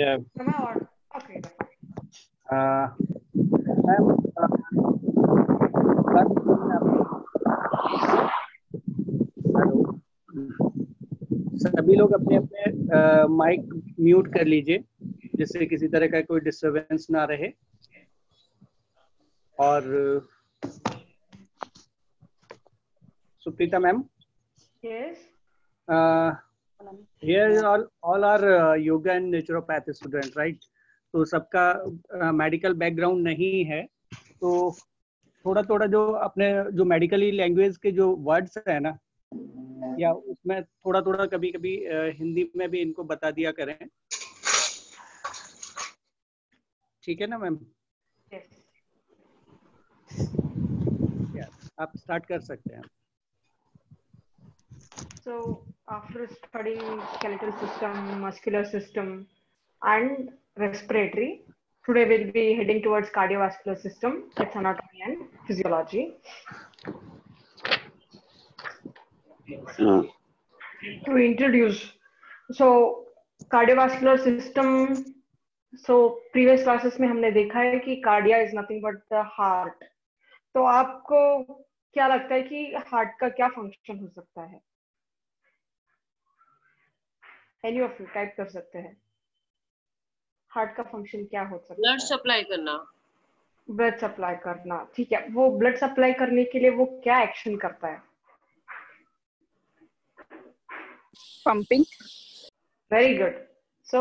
Yeah. Am I on? Okay. Ma'am hello, सभी लोग अपने अपने माइक म्यूट कर लीजिए जिससे किसी तरह का कोई डिस्टरबेंस ना रहे। और सुप्रीता ma'am, Yes. here all are yoga and naturopathy student, right? तो सबका मेडिकल बैकग्राउंड नहीं है, तो थोड़ा थोड़ा जो अपने जो मेडिकली लैंग्वेज के जो वर्ड्स है ना, या उसमें थोड़ा थोड़ा कभी कभी हिंदी में भी इनको बता दिया करें। ठीक है ना मैम? Yes. आप स्टार्ट कर सकते हैं। So after studying skeletal system, muscular system, and respiratory, today we'll be heading towards cardiovascular system, its anatomy and physiology. To introduce, so cardiovascular system, so previous classes में हमने देखा है कि cardia is nothing but the heart. तो आपको क्या लगता है कि हार्ट का क्या फंक्शन हो सकता है? Any of you टाइप कर सकते हैं। हार्ट का फंक्शन क्या हो सकता है? ब्लड सप्लाई करना। ब्लड सप्लाई करना, ठीक है। वो ब्लड सप्लाई करने के लिए वो क्या एक्शन करता है? Pumping. Very good. So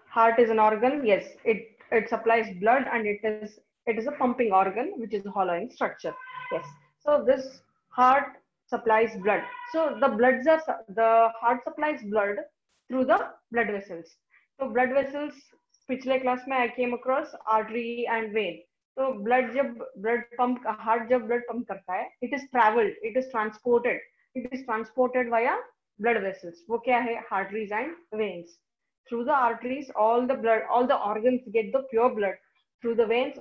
heart is an organ. Yes, it supplies blood, and it is a pumping organ which is hollow in structure. Yes. So this heart supplies blood. So the heart supplies blood through the blood vessels. So blood vessels, पिछले class में I came across artery and vein. तो blood जब heart जब blood pump करता है, it is transported via blood vessels. वो क्या है? Arteries and veins. Through the arteries, all the organs get the pure blood. Through the veins,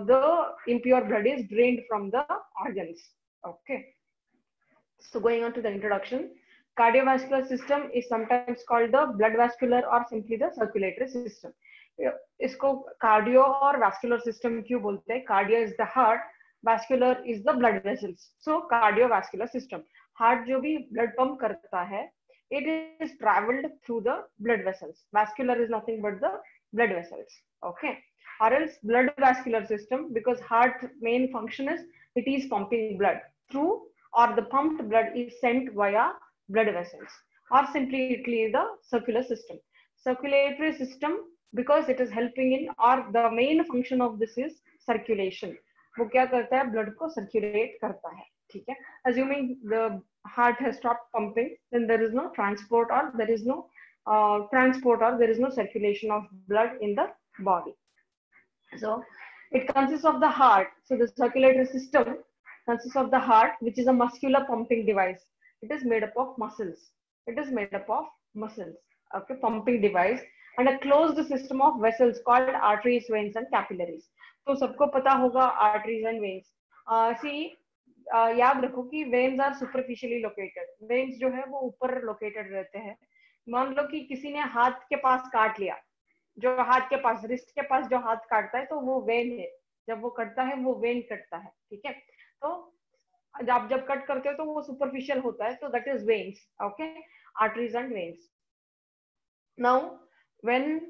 the impure blood is drained from the organs. Okay. So going on to the introduction, cardiovascular system is sometimes called the blood vascular or simply the circulatory system. इसको cardio और vascular system क्यों बोलते हैं? Cardio is the heart, vascular is the blood vessels. So cardiovascular system, heart जो भी blood pump करता है, it is traveled through the blood vessels. Vascular is nothing but the blood vessels. Okay. Or else blood vascular system, because heart main function is it is pumping blood through, or the pumped blood is sent via blood vessels, or simply it is the circular system. Circulatory system, because it is helping in, or the main function of this is circulation. वो क्या करता है? Blood को circulate करता है. ठीक है. Assuming the heart has stopped pumping, then there is no transport, or there is no circulation of blood in the body. So it consists of the heart. So the circulatory system consists of the heart, which is a muscular pumping device. It is made up of muscles. Okay, pumping device, and a closed system of vessels called arteries, veins, and capillaries. तो सबको पता होगा arteries and veins. याद रखो कि veins are superficially located. Veins जो है वो ऊपर लोकेटेड रहते हैं. मान लो कि किसी ने हाथ के पास काट लिया, जो हाथ के पास, रिस्ट के पास जो हाथ काटता है, तो वो वेन है. जब वो कटता है वो वेन कटता है. ठीक है. तो आप जब कट करते हो तो वो सुपरफिशियल होता है, तो that is veins. Okay, arteries and veins. Now when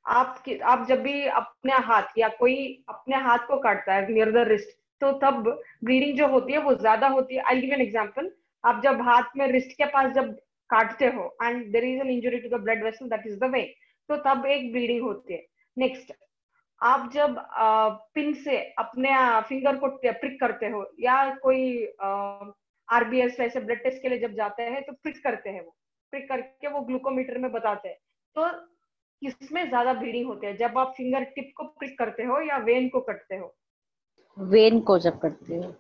आप जब भी अपने हाथ या कोई अपने हाथ को काटता है नियर द रिस्ट, तो तब ब्लीडिंग जो होती है वो ज्यादा होती है. I give an example. आप जब हाथ में रिस्ट के पास जब काटते हो and there is an injury to the blood vessel, that is the vein, तो तब एक ब्लीडिंग होती है. नेक्स्ट, आप जब पिन से अपने फिंगर को प्रिक करते हो, या कोई आरबीएस ऐसे ब्लड टेस्ट के लिए जब जाते हैं तो प्रिक करते हैं, वो प्रिक करके वो ग्लूकोमीटर में बताते हैं. तो किसमें ज्यादा ब्लीडिंग होती है? जब आप फिंगर टिप को प्रिक करते हो या वेन को कटते हो? वेन को जब करते हो.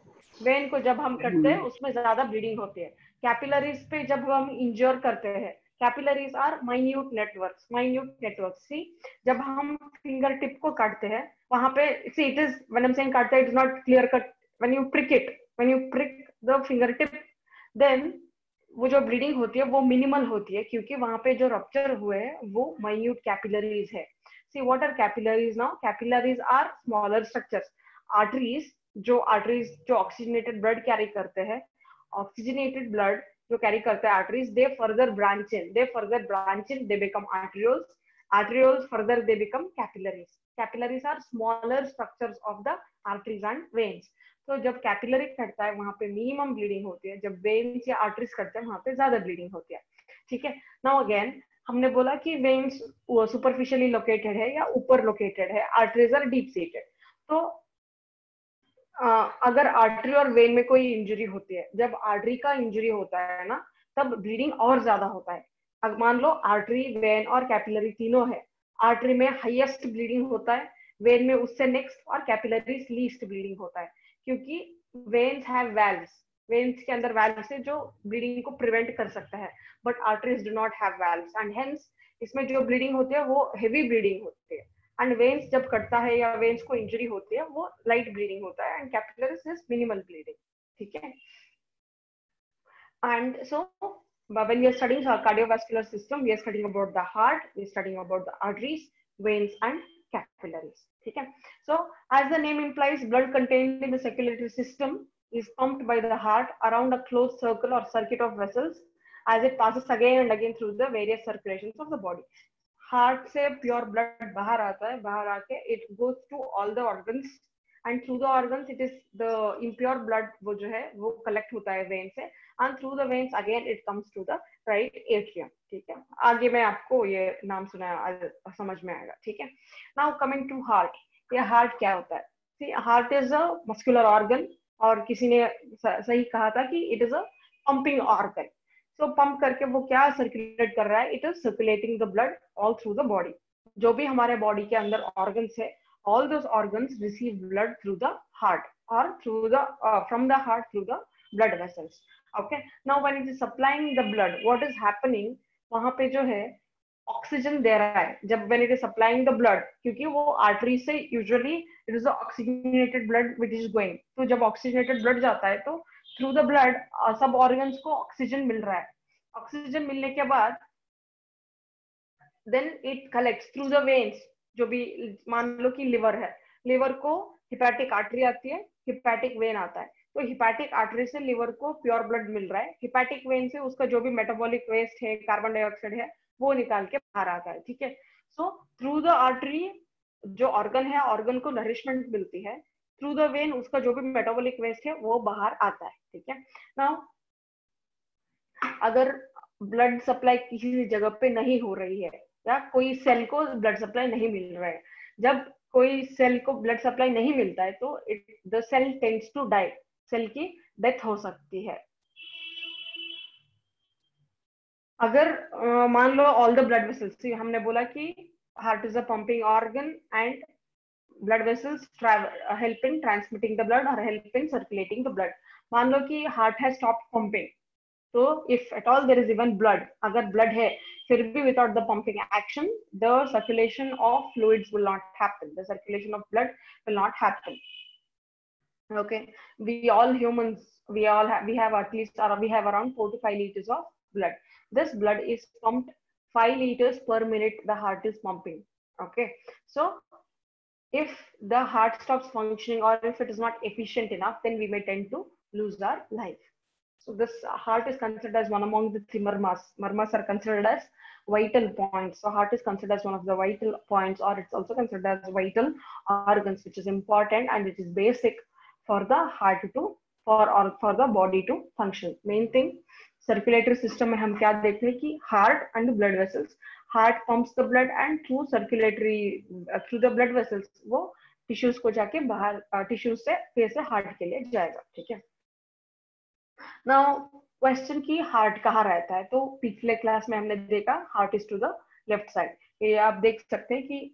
वेन को जब हम कटते हैं उसमें ज्यादा ब्लीडिंग होती है. कैपिलरीज पे जब हम इंजर करते हैं, capillaries are minute networks. See, जब हम फिंगर टिप को काटते हैं वहां पे, see it is, when I am saying काटते, it is not clear cut. When you prick the finger tip, then वो जो ब्लीडिंग होती है वो मिनिमल होती है, क्योंकि वहां पे जो रप्चर हुए हैं वो माइन्यूट कैपिलरीज है. See, what are capillaries now? Capillaries are smaller structures. Arteries, जो oxygenated blood carry करते हैं, oxygenated blood जो carry करते हैं arteries, they further branch in, they become arterioles. Arterioles further they become capillaries. Capillaries are smaller structures of the arteries and veins. तो जब capillary कटता है वहां पे मिनिमम ब्लीडिंग होती है, जब वेन्स या आर्टरीज कटते हैं वहां पे ज्यादा ब्लीडिंग होती है, ठीक है. नाउ अगेन हमने बोला कि वेन्स सुपरफिशियली लोकेटेड है या ऊपर लोकेटेड है, आर्टरीज आर डीप सीटेड. तो अगर आर्टरी और वेन में कोई इंजरी होती है, जब आर्टरी का इंजरी होता है ना, तब ब्लीडिंग और ज्यादा होता है. अब मान लो आर्टरी, वेन और कैपिलरी तीनों है, आर्टरी में हाईएस्ट ब्लीडिंग होता है, वेन में उससे नेक्स्ट और कैपिलरीज लीस्ट ब्लीडिंग होता है, क्योंकि वेन्स हैव वाल्व्स, वेन्स के अंदर वाल्व्स है जो ब्लीडिंग को प्रिवेंट कर सकता है, but arteries do not have valves, and hence इसमें जो ब्लीडिंग होती है वो हेवी ब्लीडिंग होती है. एंड वेन्स जब कटता है या वेन्स को इंजरी होती है वो लाइट ब्लीडिंग होता है, and capillaries is minimal bleeding, ठीक है. And so when we are studying our cardiovascular system, we are studying about the heart, we are studying about the arteries, veins and capillaries, ठीक है. So as the name implies, blood contained in the circulatory system is pumped by the heart around a closed circle or circuit of vessels as it passes again and again through the various circulations of the body. Heart से pure blood बाहर आता है, बाहर आके it goes to all the organs, and through the organs it is the impure blood वो जो है वो कलेक्ट होता है वेन से, and through the veins again it comes to the right atrium, ठीक है. आगे मैं आपको ये नाम सुना समझ में आएगा, ठीक है. नाउ कमिंग टू हार्ट, ये हार्ट क्या होता है? See, heart is a muscular organ, और किसी ने सही कहा था कि it is a pumping organ. तो पंप करके वो क्या सर्कुलेट कर रहा है? It is circulating the blood all through the body. जो भी हमारे बॉडी के अंदर ऑर्गन्स है, all those organs receive blood through the heart or through the from the heart through the blood vessels. Okay, now when it is supplying the blood, what is happening? वहां पे जो है oxygen दे रहा है जब when it is supplying the blood, क्योंकि वो artery से usually it is the oxygenated blood which is going. तो जब ऑक्सीजनेटेड ब्लड जाता है तो थ्रू द ब्लड सब ऑर्गन्स को ऑक्सीजन मिल रहा है. ऑक्सीजन मिलने के बाद then it collects through the veins. जो भी मान लो कि लिवर है, लिवर को हिपैटिक आर्टरी आती है, हिपैटिक वेन आता है, तो हिपैटिक आर्टरी से लिवर को प्योर ब्लड मिल रहा है, हिपैटिक वेन से उसका जो भी मेटाबॉलिक वेस्ट है, कार्बन डाइऑक्साइड है, वो निकाल के बाहर आता है, ठीक है. सो थ्रू द आर्टरी जो ऑर्गन है, ऑर्गन को नरिशमेंट मिलती है, थ्रू द वेन उसका जो भी मेटाबॉलिक वेस्ट है वो बाहर आता है, ठीक है. नाउ अगर ब्लड सप्लाई किसी जगह पे नहीं हो रही है या कोई सेल को ब्लड सप्लाई नहीं मिल रहा है, जब कोई सेल को ब्लड सप्लाई नहीं मिलता है तो the cell tends to die, cell की डेथ हो सकती है. अगर मान लो ऑल द ब्लड वेसल्स, हमने बोला कि heart is a pumping organ and blood vessels help in transmitting the blood or help in circulating the blood. मान लो कि heart has stopped pumping, तो if at all there is even blood, अगर blood है फिर भी without the pumping action, the circulation of fluids will not happen, the circulation of blood will not happen. Okay, we all humans, we have at least, or we have around 4 to 5 liters of blood. This blood is pumped 5 liters per minute, the heart is pumping. Okay, so if the heart stops functioning or if it is not efficient enough, then we may tend to lose our life. So this heart is considered as one among the three marmas. Marmas are considered as vital points. So heart is considered as one of the vital points, or it's also considered as vital organs, which is important and it is basic for the heart to, for the body to function. Main thing, circulatory system में हम क्या देखते हैं कि heart and blood vessels. Heart pumps the blood and through circulatory through the blood vessels वो tissues को जाके बाहर tissues से फिर से heart के लिए जाएगा, ठीक है. Now question कि heart कहाँ रहता है, तो पिछले क्लास में हमने देखा heart is to the left side. ये आप देख सकते हैं कि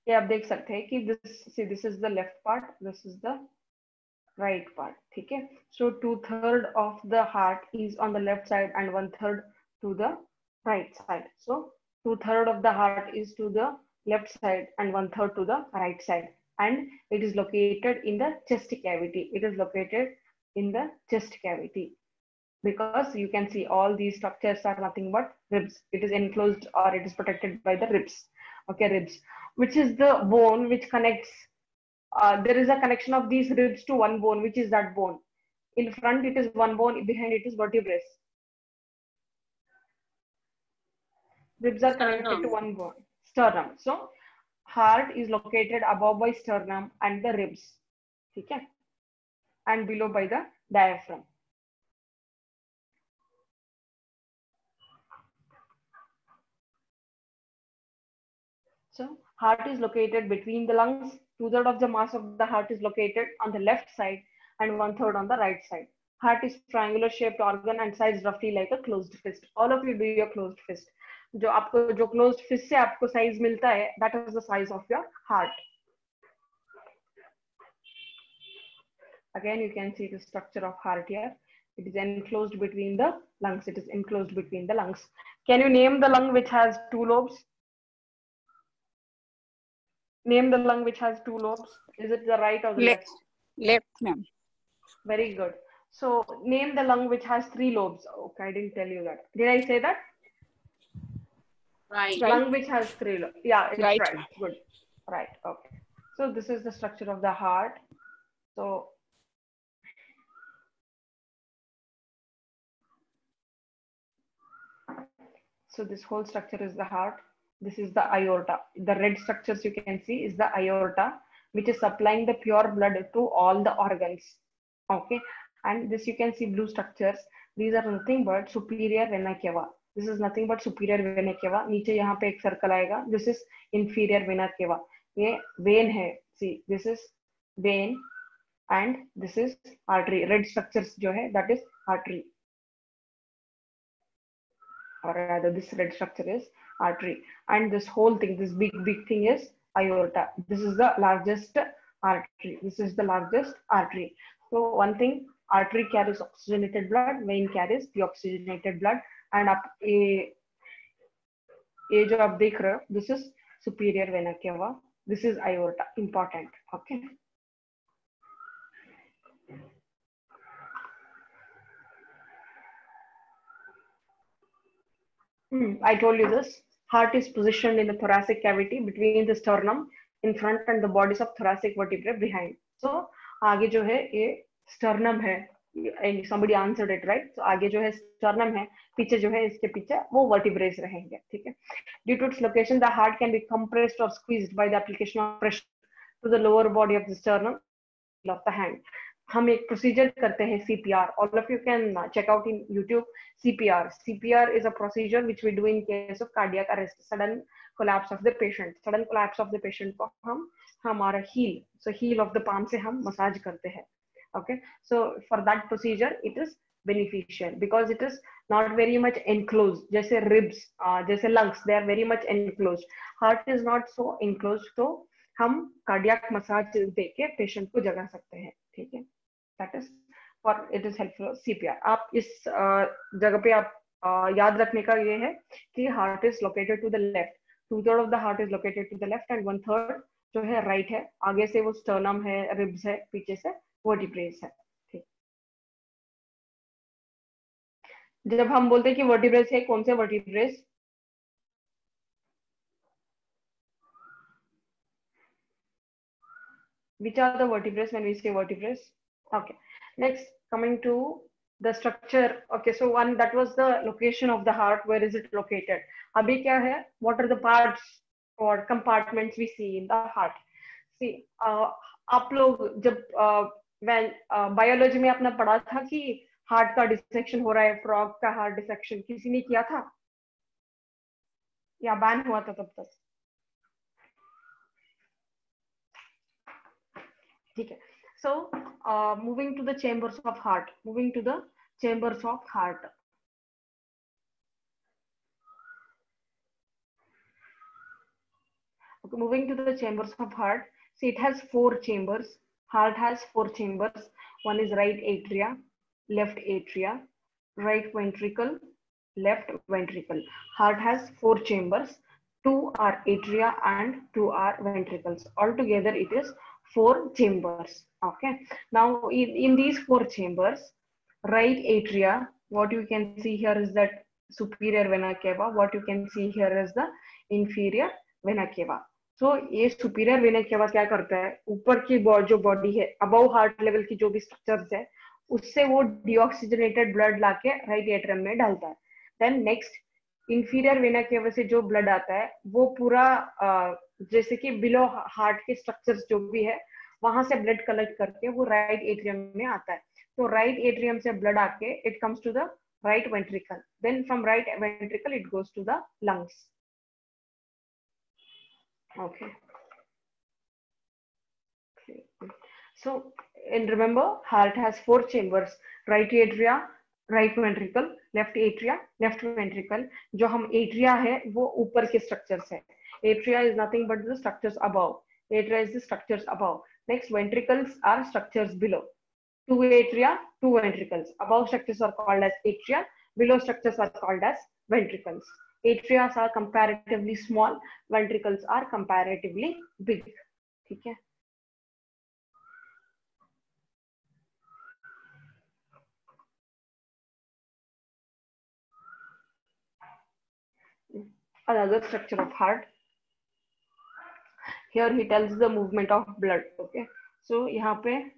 ये आप देख सकते हैं कि this is the left part, this is the right part, ठीक है. So 2/3 of the heart is on the left side and 1/3 to the right side. So 2/3 of the heart is to the left side and 1/3 to the right side, and it is located in the chest cavity. It is located in the chest cavity. because you can see all these structures are nothing but ribs. It is enclosed or it is protected by the ribs. Okay, ribs, which is the bone which connects. There is a connection of these ribs to one bone, which is that bone. In front, it is one bone. Behind it is vertebrae. Ribs are connected to one bone, sternum. So heart is located above by sternum and the ribs, okay, and below by the diaphragm. So heart is located between the lungs. 2/3 of the mass of the heart is located on the left side and 1/3 on the right side. Heart is triangular shaped organ and sized roughly like a closed fist. All of you do your closed fist. जो closed fist से आपको size मिलता है, that is the size of your heart. Again, you can see the structure of heart here. It is enclosed between the lungs. It is enclosed between the lungs. Can you name the lung which has 2 lobes? Name the lung which has 2 lobes. Is it the right or the left? Left, ma'am. Very good. So name the lung which has 3 lobes. Okay, I didn't tell you that. Did I say that? Right. Lung which has 3 lobes. Yeah, it's Right. right. Good. Right. Okay. So this is the structure of the heart. So this whole structure is the heart. This is the aorta. The red structures you can see is the aorta, which is supplying the pure blood to all the organs. Okay. And this you can see blue structures. These are nothing but superior vena cava. This is nothing but superior vena cava. नीचे यहाँ पे एक circle आएगा. This is inferior vena cava. ये vein है. See, this is vein and this is artery. Red structures जो है, that is artery. Or rather this red structure is artery, and this whole thing, this big thing is aorta. This is the largest artery. This is the largest artery. So one thing, artery carries oxygenated blood, vein carries deoxygenated blood, and up a जो आप देख रहे हो, this is superior vena cava, this is aorta. Important. Okay. I told you this. Heart is positioned in the thoracic cavity between the sternum in front and the bodies of thoracic vertebrae behind. So आगे जो है ये sternum है. Somebody answered it, right? So आगे जो है sternum है, पीछे जो है इसके पीछे वो vertebrae रहेंगे, ठीक है? Due to its location, the heart can be compressed or squeezed by the application of pressure to the lower body of the sternum of the hand. हम एक procedure करते हैं CPR. All of you can check out in YouTube CPR. CPR is a procedure which we do in case of cardiac arrest, sudden collapse of the patient. Sudden collapse of the patient को हम हमारा heel, so heel of the palm से हम massage करते हैं. Okay, so for that procedure it is beneficial because it is not very much enclosed. जैसे ribs, जैसे lungs, they are very much enclosed. Heart is not so enclosed, तो हम cardiac massage देके patient को जगा सकते हैं, ठीक है? That is for it is helpful CPR. आप इस जगह पे आप याद रखने का ये है कि heart is located to the left. 2/3 of the heart is located to the left and 1/3 जो है right है. आगे से वो sternum है, ribs है, पीछे से vertebrae है. ठीक. जब हम बोलते हैं कि vertebrae है, कौन से vertebrae? Which are the vertebrae when we say vertebrae? Okay. Next, coming to the structure. Okay, so one, that was the location of the heart. Where is it located? Abhi kya hai? What are the parts or compartments we see in the heart? See, आप लोग जब when biology में आपने पढ़ा था कि heart का dissection हो रहा है, frog का heart dissection किसी ने किया था? या ban हुआ था तब तक? ठीक है. So moving to the chambers of heart. Moving to the chambers of heart. Okay, moving to the chambers of heart. See, it has 4 chambers. Heart has 4 chambers. One is right atria, left atria, right ventricle, left ventricle. Heart has 4 chambers. 2 are atria and 2 are ventricles. Altogether, it is 4 chambers. Okay. Now, in these 4 chambers, right atria what you can see here is that superior vena cava. What you can see here is the inferior vena cava. So ये superior vena cava क्या करता है, ऊपर की जो body है above heart level की जो भी structures है उससे वो deoxygenated blood लाके right atrium में डालता है. Then next inferior vena cava से जो blood आता है वो पूरा जैसे कि below heart के structures जो भी है वहां से blood collect करके वो right atrium में आता है. तो right atrium से blood आके it comes to the right ventricle. Then from right ventricle it goes to the lungs. Okay. So and remember heart has 4 chambers: right atria, right ventricle, left atria, left ventricle. जो हम atria है वो ऊपर के structures है. Atria is nothing but the structures above. Atria is the structures above. Next ventricles are structures below. 2 atria, 2 ventricles. Above structures are called as atria, below structures are called as ventricles. Atria are comparatively small, ventricles are comparatively big. ठीक है. Another structure of heart. Here he tells the movement of blood. Okay, so यहाँ पे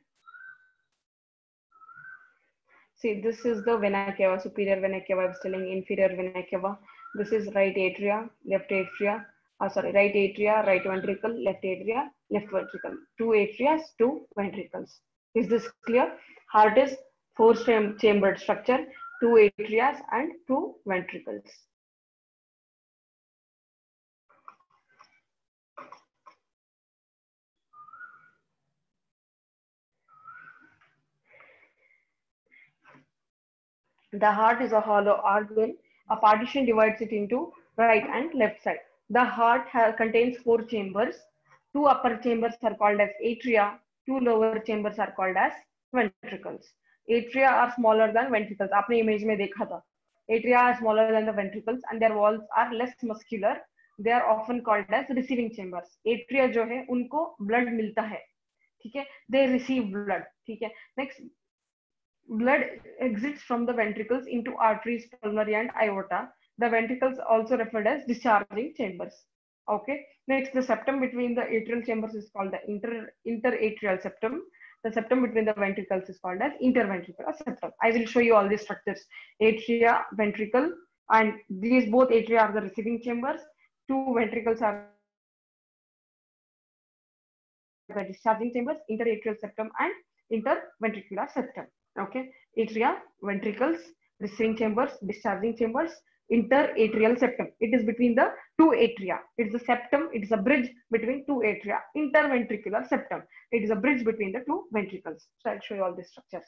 see, this is the vena cava, superior vena cava. I was telling inferior vena cava. This is right atria, left atria. Sorry, right atria, right ventricle, left atria, left ventricle. 2 atrias, 2 ventricles. Is this clear? Heart is 4 chambered structure, 2 atrias and 2 ventricles. The heart is a hollow organ. A partition divides it into right and left side. The heart contains 4 chambers. 2 upper chambers are called as atria. 2 lower chambers are called as ventricles. Atria are smaller than ventricles. आपने image में देखा था. Atria are smaller than the ventricles and their walls are less muscular. They are often called as receiving chambers. Atria जो है उनको blood मिलता है. ठीक है. They receive blood. ठीक है. Next. Blood exits from the ventricles into arteries, pulmonary and aorta. The ventricles also referred as discharging chambers. Okay. Next, the septum between the atrial chambers is called the interatrial septum. The septum between the ventricles is called as interventricular septum. I will show you all these structures: atria, ventricle, and these both atria are the receiving chambers. 2 ventricles are the discharging chambers: interatrial septum and interventricular septum. Okay, atria, ventricles, receiving chambers, discharging chambers, interatrial septum. It is between the 2 atria. It is a septum. It is a bridge between 2 atria. Interventricular septum. It is a bridge between the 2 ventricles. So I'll show you all these structures.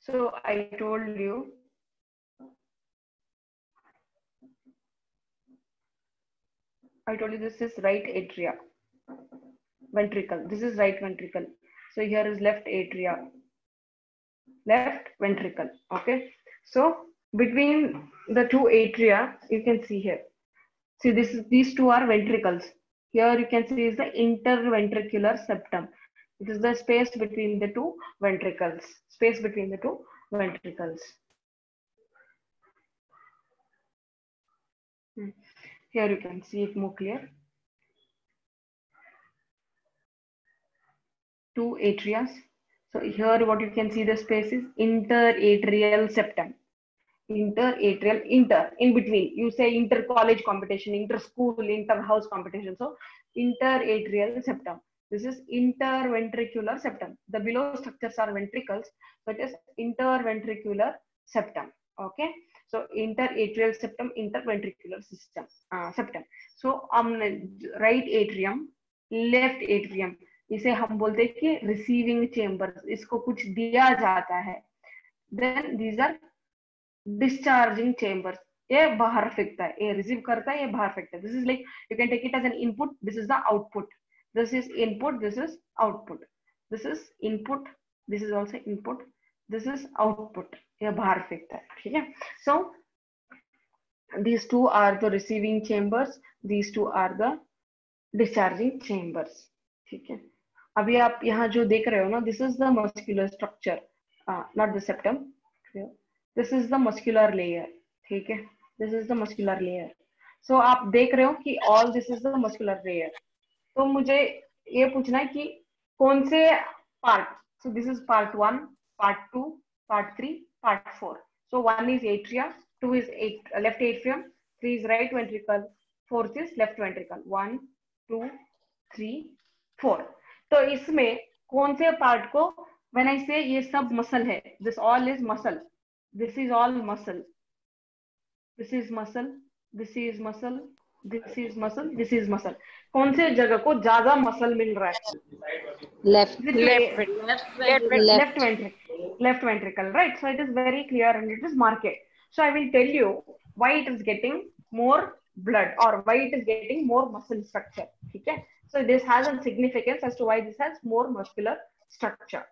So I told you this is right atria. Ventricle. This is right ventricle. So here is left atria, left ventricle. Okay. So between the 2 atria, you can see here. See, these 2 are ventricles. Here you can see is the interventricular septum. It is the space between the 2 ventricles. Space between the 2 ventricles. Here you can see it more clear. 2 atrias. So here what you can see the space is interatrial septum. Interatrial, in between. You say inter-college competition, inter-school, inter-house competition. So interatrial septum. This is interventricular septum. The below structures are ventricles, so it is interventricular septum. Okay. So interatrial septum, interventricular system, septum. So right atrium, left atrium. इसे हम बोलते हैं कि receiving chambers. इसको कुछ दिया जाता है. Then these are discharging chambers. ये बाहर फेंकता है, ये रिसीव करता है, ये बाहर फेंकता है. This is like you can take it as an input. This is the output. This is input. This is output. This is input. This is also input. This is output. ये बाहर फेंकता है. ठीक है. सो these 2 are the receiving chambers. These 2 are the discharging chambers. ठीक है. अभी आप यहाँ जो देख रहे हो ना, this is the muscular structure, not the septum, this is the muscular layer, ठीक है, this is the muscular layer. So आप देख रहे हो कि all this is the muscular layer. तो मुझे ये पूछना है कि कौन से part, so this is part 1, part 2, part 3, part 4। So 1 is atria, 2 is left atrium, 3 is right ventricle, 4th is left ventricle, 1 2 3 4। तो इसमें कौन से पार्ट को, व्हेन आई से ये सब मसल है, this all is muscle, this is all muscle, this is muscle, this is muscle, this is muscle, this is muscle, कौन से जगह को ज्यादा मसल मिल रहा है? Left. Left ventricle, right? So it is very clear and it is marked. So I will tell you why it is getting more blood or why it is getting more muscle structure. Okay? So this has a significance as to why this has more muscular structure.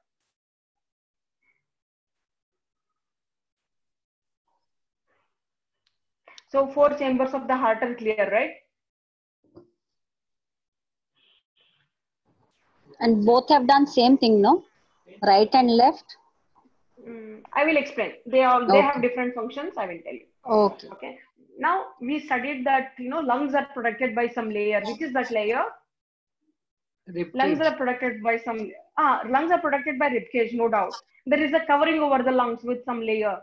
So 4 chambers of the heart are clear, right? And both have done same thing, no? Right and left. I will explain. They have different functions. I will tell you. Okay. Okay. Now we studied that lungs are protected by some layer. Which is that layer? Rib lungs cage. Are protected by some. Lungs are protected by rib cage, no doubt. There is a covering over the lungs with some layer.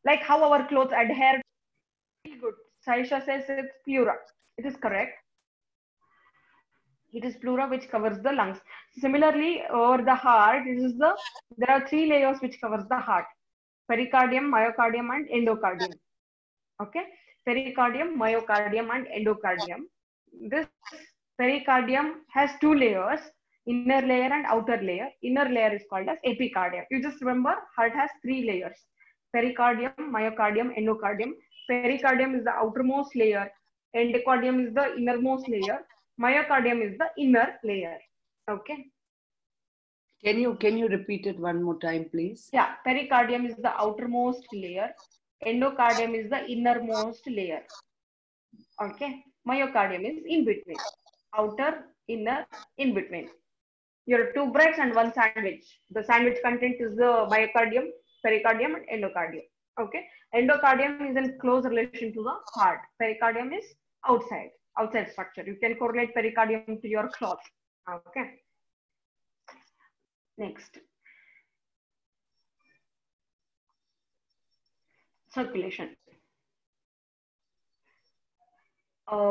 Like how our clothes adhere. Good. Saisha says it's pleura. It is correct. It is pleura which covers the lungs. Similarly, over the heart, there are 3 layers which covers the heart: pericardium, myocardium, and endocardium. Okay, pericardium, myocardium, and endocardium. This pericardium has 2 layers: inner layer and outer layer. Inner layer is called as epicardium. You just remember, heart has 3 layers: pericardium, myocardium, endocardium. Pericardium is the outermost layer. Endocardium is the innermost layer. Myocardium is the inner layer. Okay. Can you repeat it one more time, please? Yeah, pericardium is the outermost layer. Endocardium is the innermost layer. Okay. Myocardium is in between. Outer, inner, in between. Your 2 breads and 1 sandwich. The sandwich content is the myocardium, pericardium, and endocardium. Okay. Endocardium is in close relation to the heart. Pericardium is outside structure. You can correlate pericardium to your cloth. Okay. Next. Circulation.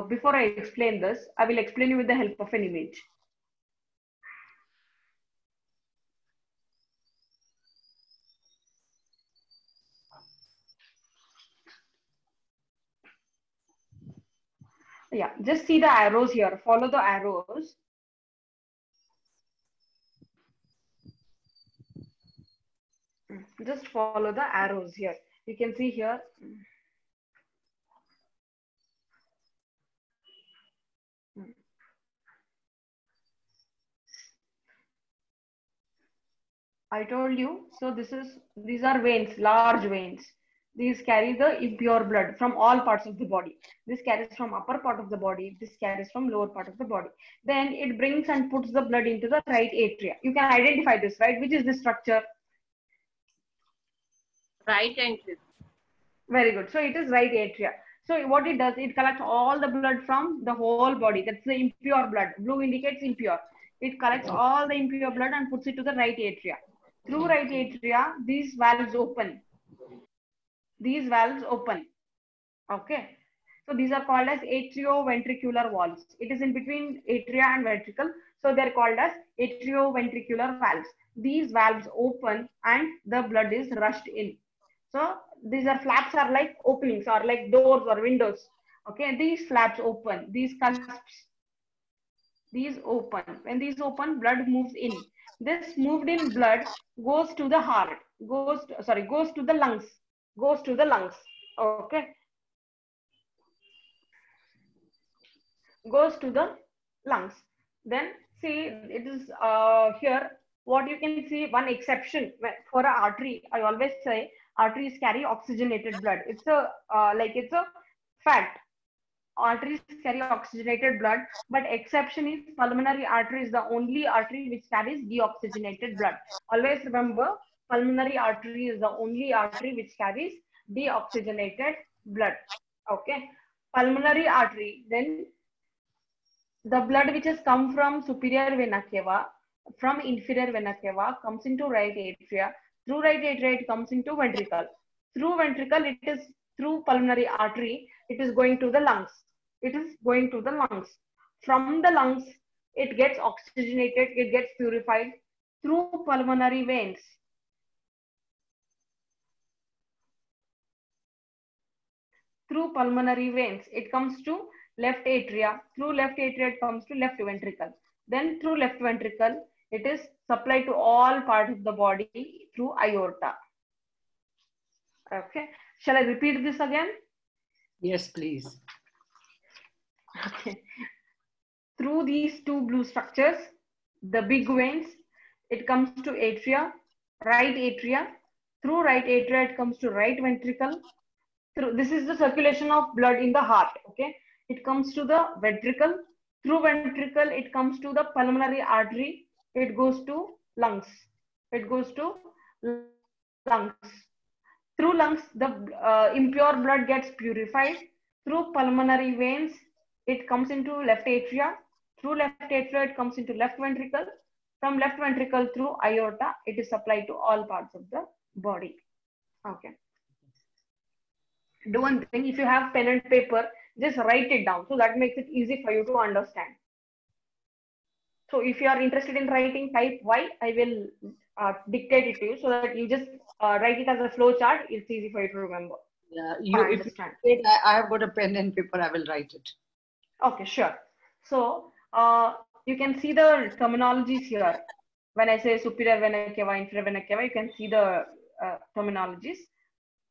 Before I explain this, I will explain you with the help of an image. Yeah, just see the arrows here. Follow the arrows. Just follow the arrows here. You can see here. I told you, so these are veins, large veins. These carry the impure blood from all parts of the body. This carries from upper part of the body. This carries from lower part of the body. Then it brings and puts the blood into the right atria. You can identify this, right? Which is the structure? Right atria. Very good. So it is right atria. So what it does, it collects all the blood from the whole body. That's the impure blood. Blue indicates impure. It collects all the impure blood and puts it to the right atria. Through right atria, these valves open. These valves open. Okay. So these are called as atrioventricular valves. It is in between atria and ventricle. So they're called as atrioventricular valves. These valves open and the blood is rushed in. So these are flaps are like openings or like doors or windows. Okay. These flaps open. These cusps. These open. When these open, blood moves in. This moved in blood goes to the heart. Goes to the lungs. Goes to the lungs. Okay. Goes to the lungs. Then see, it is here what you can see, one exception for an artery. I always say arteries carry oxygenated blood. It's a it's a fact. Arteries carry oxygenated blood, but exception is pulmonary artery is the only artery which carries deoxygenated blood. Always remember, pulmonary artery is the only artery which carries deoxygenated blood. Okay, pulmonary artery, then the blood which has come from superior vena cava, from inferior vena cava, comes into right atria. Through right atria, it comes into ventricle. Through ventricle, it is through pulmonary artery, it is going to the lungs. It is going to the lungs. From the lungs, it gets oxygenated, it gets purified through pulmonary veins. Through pulmonary veins, it comes to left atria. Through left atria, it comes to left ventricle. Then through left ventricle, it is supplied to all parts of the body through aorta. Okay. Shall I repeat this again? Yes, please. Okay. Through these two blue structures, the big veins, it comes to atria, right atria. Through right atria, it comes to right ventricle. This is the circulation of blood in the heart. Okay, it comes to the ventricle. Through ventricle, it comes to the pulmonary artery. It goes to lungs. It goes to lungs. Through lungs, the impure blood gets purified. Through pulmonary veins, it comes into left atria. Through left atria, it comes into left ventricle. From left ventricle through aorta, it is supplied to all parts of the body. Okay. Do one thing, if you have pen and paper, just write it down. So that makes it easy for you to understand. So if you are interested in writing, type Y. I will dictate it to you so that you just write it as a flow chart. It's easy for you to remember. Yeah, I have got a pen and paper, I will write it. Okay, sure. So you can see the terminologies here. When I say superior vena cava, inferior vena cava, you can see the terminologies.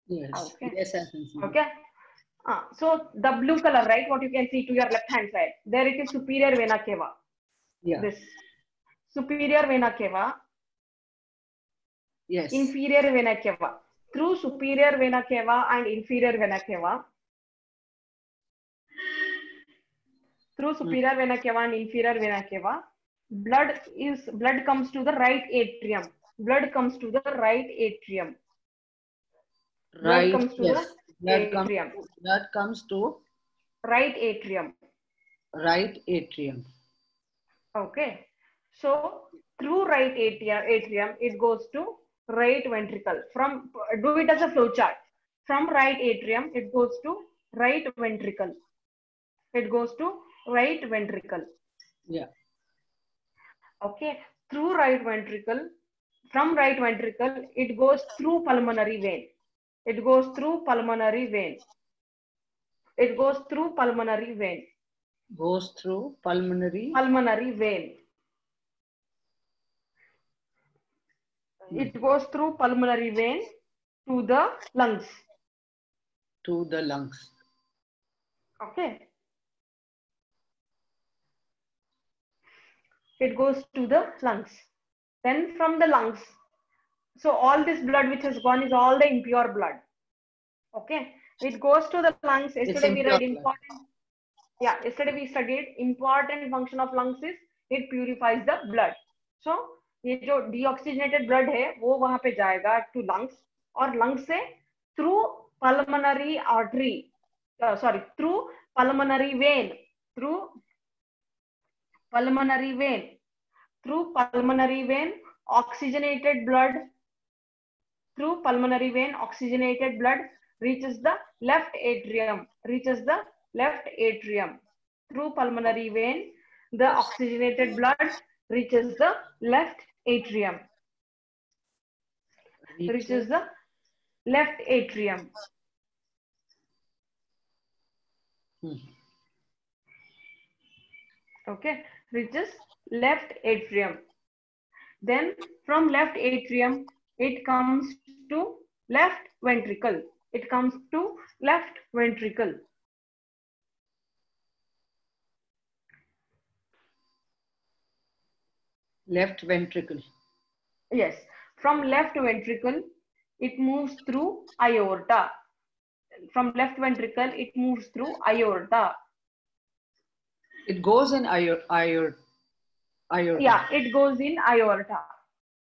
Yes. Okay. Yes, I can see. Okay. So the blue color, right? What you can see to your left hand side, there it is superior vena cava. Yeah. This superior vena cava. Yes. Inferior vena cava. Through superior vena cava and inferior vena cava. Through superior vena cava and inferior vena cava, blood comes to the right atrium. Blood comes to the right atrium. Right. Blood comes to yes. the atrium. Blood comes to right atrium. Right atrium. Okay. So through right atrium, it goes to right ventricle. From do it as a flow chart. From right atrium, it goes to right ventricle. It goes to right ventricle. Yeah. Okay. Through right ventricle, from right ventricle, it goes through pulmonary vein. It goes through pulmonary vein. It goes through pulmonary vein. Goes through pulmonary vein. It goes through pulmonary vein to the lungs. To the lungs. Okay. It goes to the lungs. Then from the lungs, so all this blood which has gone is all the impure blood. Okay. It goes to the lungs. Yesterday we read important. Yeah, yesterday we studied important function of lungs is it purifies the blood. So ये जो deoxygenated blood है वो वहां पे जाएगा to lungs और lungs से through pulmonary artery, through pulmonary vein, through pulmonary vein, oxygenated blood, through pulmonary vein, oxygenated blood reaches the left atrium, Through pulmonary vein, the oxygenated blood reaches the left atrium. Reaches the left atrium. Okay, reaches left atrium. Then from left atrium, it comes to left ventricle. It comes to left ventricle. Left ventricle. Yes, from left ventricle, It moves through aorta. From left ventricle, it moves through aorta. It goes in aorta. Yeah, it goes in aorta.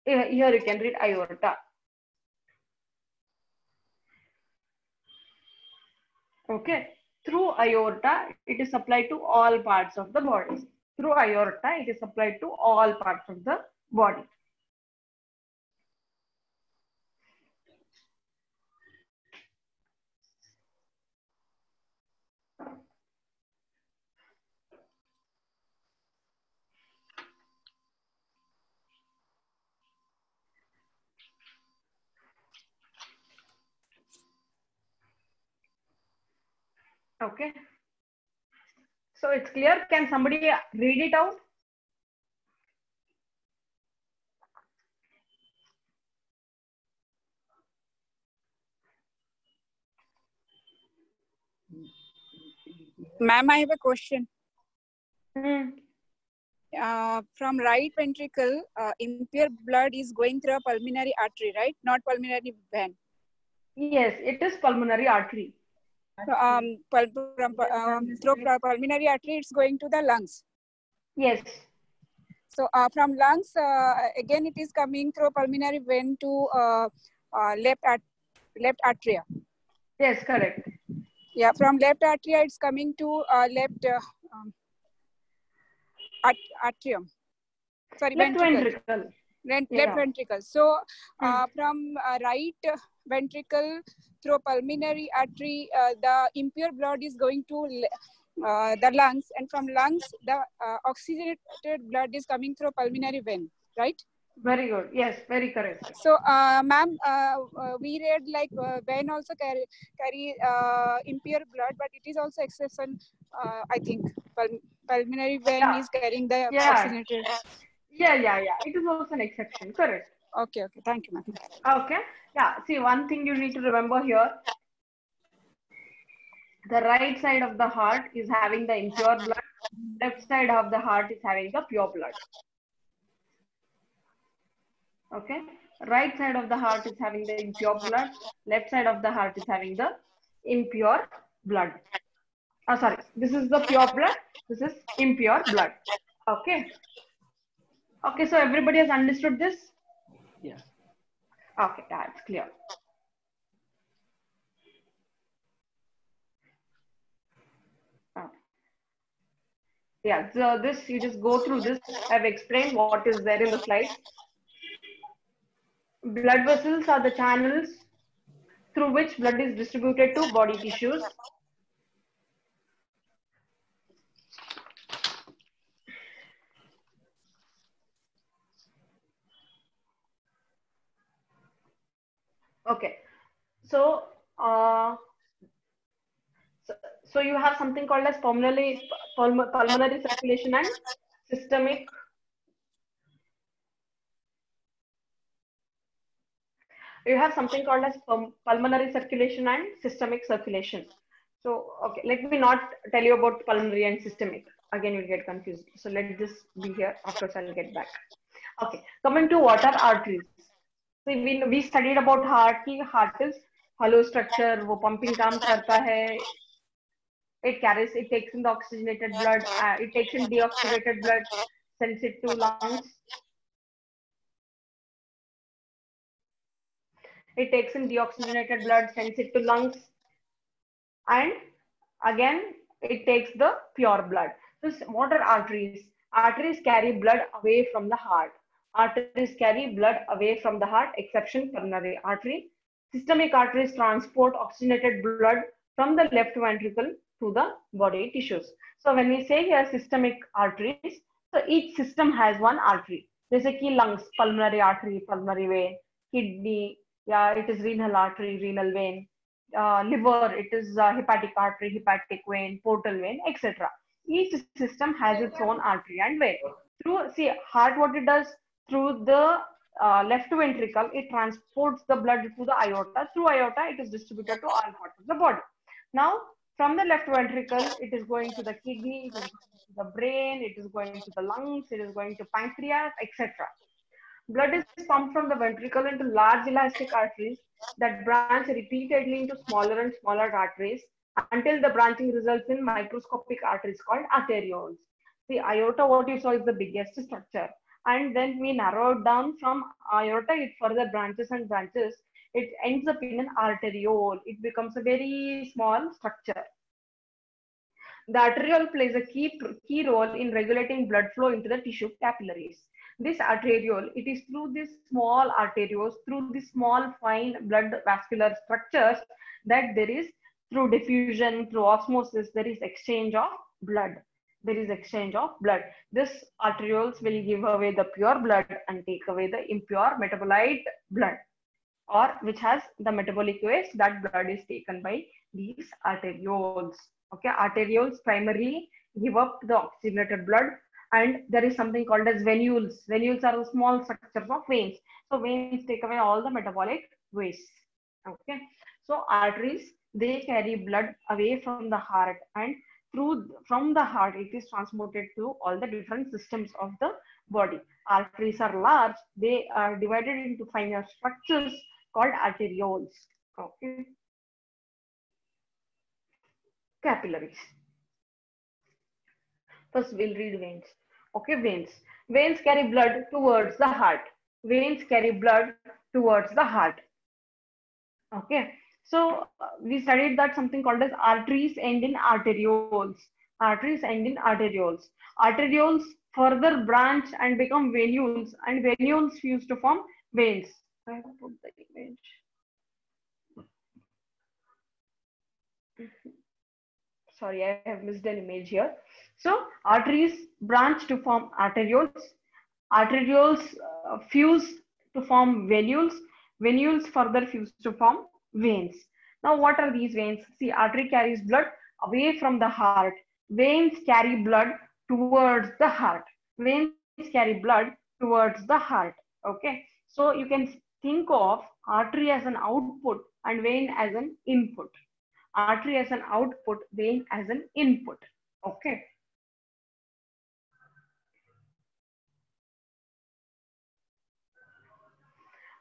Here you can read aorta. Okay. Through aorta, it is supplied to all parts of the body. Through aorta, it is supplied to all parts of the body. Okay. So it's clear. Can somebody read it out? Ma'am, I have a question. Hmm. From right ventricle, impure blood is going through a pulmonary artery, right? Not pulmonary vein. Yes, it is pulmonary artery. Through pulmonary artery, it's going to the lungs. Yes. So from lungs, again, it is coming through pulmonary vein to left atria. Yes, correct. Yeah, from left atria, it's coming to left atrium. Sorry, Left ventricle. Left ventricle. So from right ventricle through pulmonary artery, the impure blood is going to the lungs, and from lungs, the oxygenated blood is coming through pulmonary vein, right? Very good. Yes, very correct. So, ma'am, we read like vein also carry impure blood, but it is also exception. I think pulmonary vein is carrying the oxygenated. Yeah. It is also an exception. Correct. Okay. Thank you, ma'am. Okay. Yeah. See, one thing you need to remember here. The right side of the heart is having the impure blood. Left side of the heart is having the pure blood. Okay. Right side of the heart is having the impure blood. Left side of the heart is having the impure blood. Oh, sorry. This is the pure blood. This is impure blood. Okay. Okay. So everybody has understood this? Yeah. Okay. Yeah, it's clear. Yeah, so this, you just go through this. I've explained what is there in the slide. Blood vessels are the channels through which blood is distributed to body tissues. Okay, so so you have something called as pulmonary circulation and systemic. You have something called as pulmonary circulation and systemic circulation. So, okay, let me not tell you about pulmonary and systemic. Again, you'll get confused. So let this be here. Afterwards, I'll get back. Okay, coming to what are arteries? So we studied about heart. Heart is hollow structure. वो pumping काम करता है. It takes in the oxygenated blood. It takes in deoxygenated blood, sends it to lungs. It takes in deoxygenated blood, sends it to lungs, and again it takes the pure blood. So what are arteries? Arteries carry blood away from the heart. Arteries carry blood away from the heart, exception pulmonary artery. Systemic arteries transport oxygenated blood from the left ventricle to the body tissues. So when we say here systemic arteries, so each system has one artery. जैसे कि lungs, pulmonary artery, pulmonary vein, kidney, yeah, it is renal artery, renal vein. Liver, it is hepatic artery, hepatic vein, portal vein, etc. Each system has its own artery and vein. Through, see, heart, what it does, through the left ventricle, it transports the blood to the aorta. Through aorta, it is distributed to all parts of the body. Now, from the left ventricle, it is going to the kidney, it is going to the brain, it is going to the lungs, it is going to pancreas, etc. Blood is pumped from the ventricle into large elastic arteries that branch repeatedly into smaller and smaller arteries until the branching results in microscopic arteries called arterioles. The aorta, what you saw, is the biggest structure. And then we narrow it down from aorta, it further branches and branches. It ends up in an arteriole. It becomes a very small structure. The arteriole plays a key role in regulating blood flow into the tissue capillaries. This arteriole, it is through these small arterioles, through these small fine blood vascular structures, that there is, through diffusion, through osmosis, there is exchange of blood. There is exchange of blood. This arterioles will give away the pure blood and take away the impure metabolite blood, or which has the metabolic waste. That blood is taken by these arterioles. Okay, arterioles primarily give up the oxygenated blood, and there is something called as venules. Venules are the small structures of veins. So veins take away all the metabolic waste. Okay, so arteries, they carry blood away from the heart, and from the heart it is transported to all the different systems of the body. Arteries are large. They are divided into finer structures called arterioles. Okay. Capillaries. First we'll read veins. Okay, veins. Veins carry blood towards the heart. Veins carry blood towards the heart. Okay. So we studied that something called as arteries end in arterioles. Arteries end in arterioles. Arterioles further branch and become venules, and venules fuse to form veins. I have put the image. Sorry, I have missed an image here. So arteries branch to form arterioles. Arterioles fuse to form venules. Venules further fuse to form veins. Now, what are these veins? See, artery carries blood away from the heart. Veins carry blood towards the heart. Veins carry blood towards the heart. Okay. So you can think of artery as an output and vein as an input. Artery as an output, vein as an input. Okay.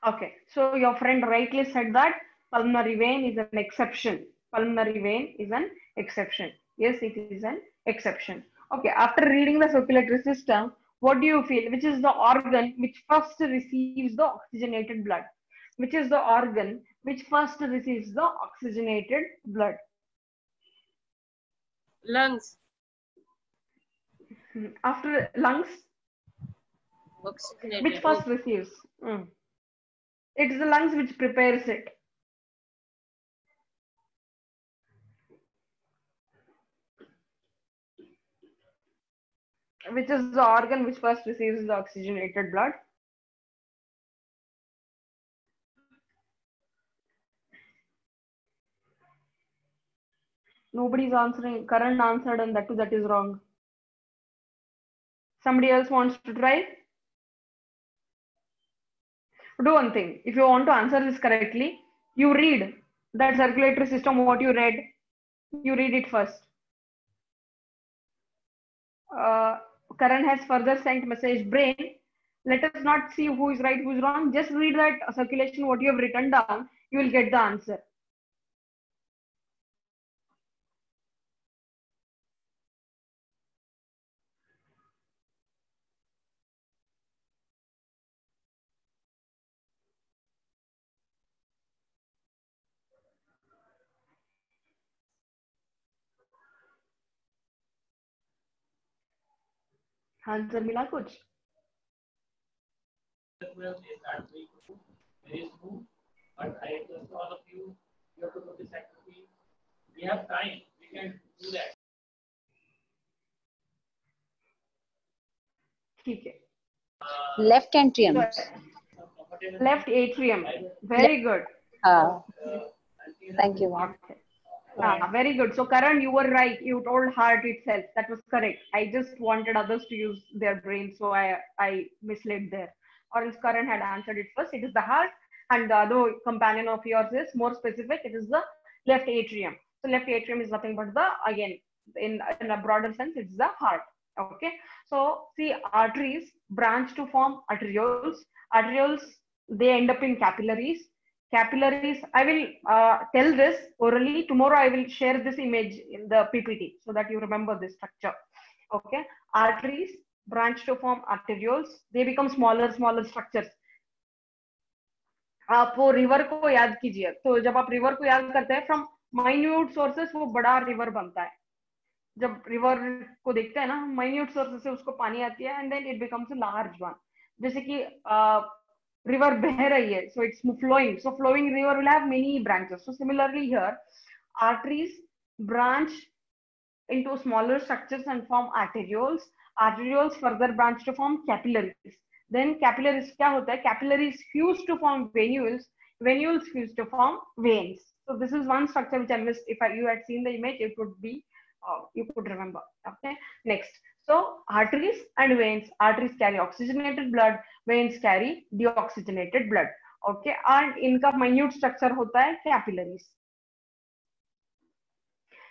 Okay. So your friend rightly said that pulmonary vein is an exception. Pulmonary vein is an exception. Yes, it is an exception. Okay. After reading the circulatory system, what do you feel? Which is the organ which first receives the oxygenated blood? Which is the organ which first receives the oxygenated blood? Lungs. After lungs, Oxygenated. which first receives? It is the lungs which prepares it. Which is the organ which first receives the oxygenated blood? Nobody's answering. Karan answered, and that is wrong. Somebody else wants to try? Do one thing. If you want to answer this correctly, you read that circulatory system, what you read. You read it first. Karan has further sent message, brain. Let us not see who is right, who is wrong. Just read that circulation, what you have written down. You will get the answer. Answer मिला कुछ? Well, is actually very smooth, but I request all of you, you have to do this activity. We have time, we can do that. ठीक है. Left atrium. Left atrium. Very good. Thank you. Okay. Very good. So Karan, you were right. You told heart itself. That was correct. I just wanted others to use their brain, so I misled there. Or if Karan had answered it first, it is the heart, and the other companion of yours is more specific. It is the left atrium. So left atrium is nothing but the, again, in a broader sense, it's the heart. Okay. So see, arteries branch to form arterioles. Arterioles, they end up in capillaries. capillaries. I will tell this orally. Tomorrow I will share this image in the PPT so that you remember this structure. Okay, arteries branch to form arterioles. They become smaller structures. आप वो river को याद कीजिए, तो जब आप river को याद करते हैं फ्रॉम माइन्यूट सोर्सेस वो बड़ा रिवर बनता है. जब रिवर को देखते हैं ना माइन्यूट सोर्सेस से उसको पानी आती है and then it becomes a large one. जैसे कि river बह रही है, so it's flowing, so flowing river will have many branches. So similarly here arteries branch into smaller structures and form arterioles. Arterioles further branch to form capillaries. Then capillaries क्या होता है? Capillaries fuse to form venules. Venules fuse to form veins. So this is one structure which I missed. If you had seen the image, it would be you could remember. Okay. Next. So arteries and veins. Arteries carry oxygenated blood. Veins carry deoxygenated blood. Okay. And इनका minute structure होता है capillaries.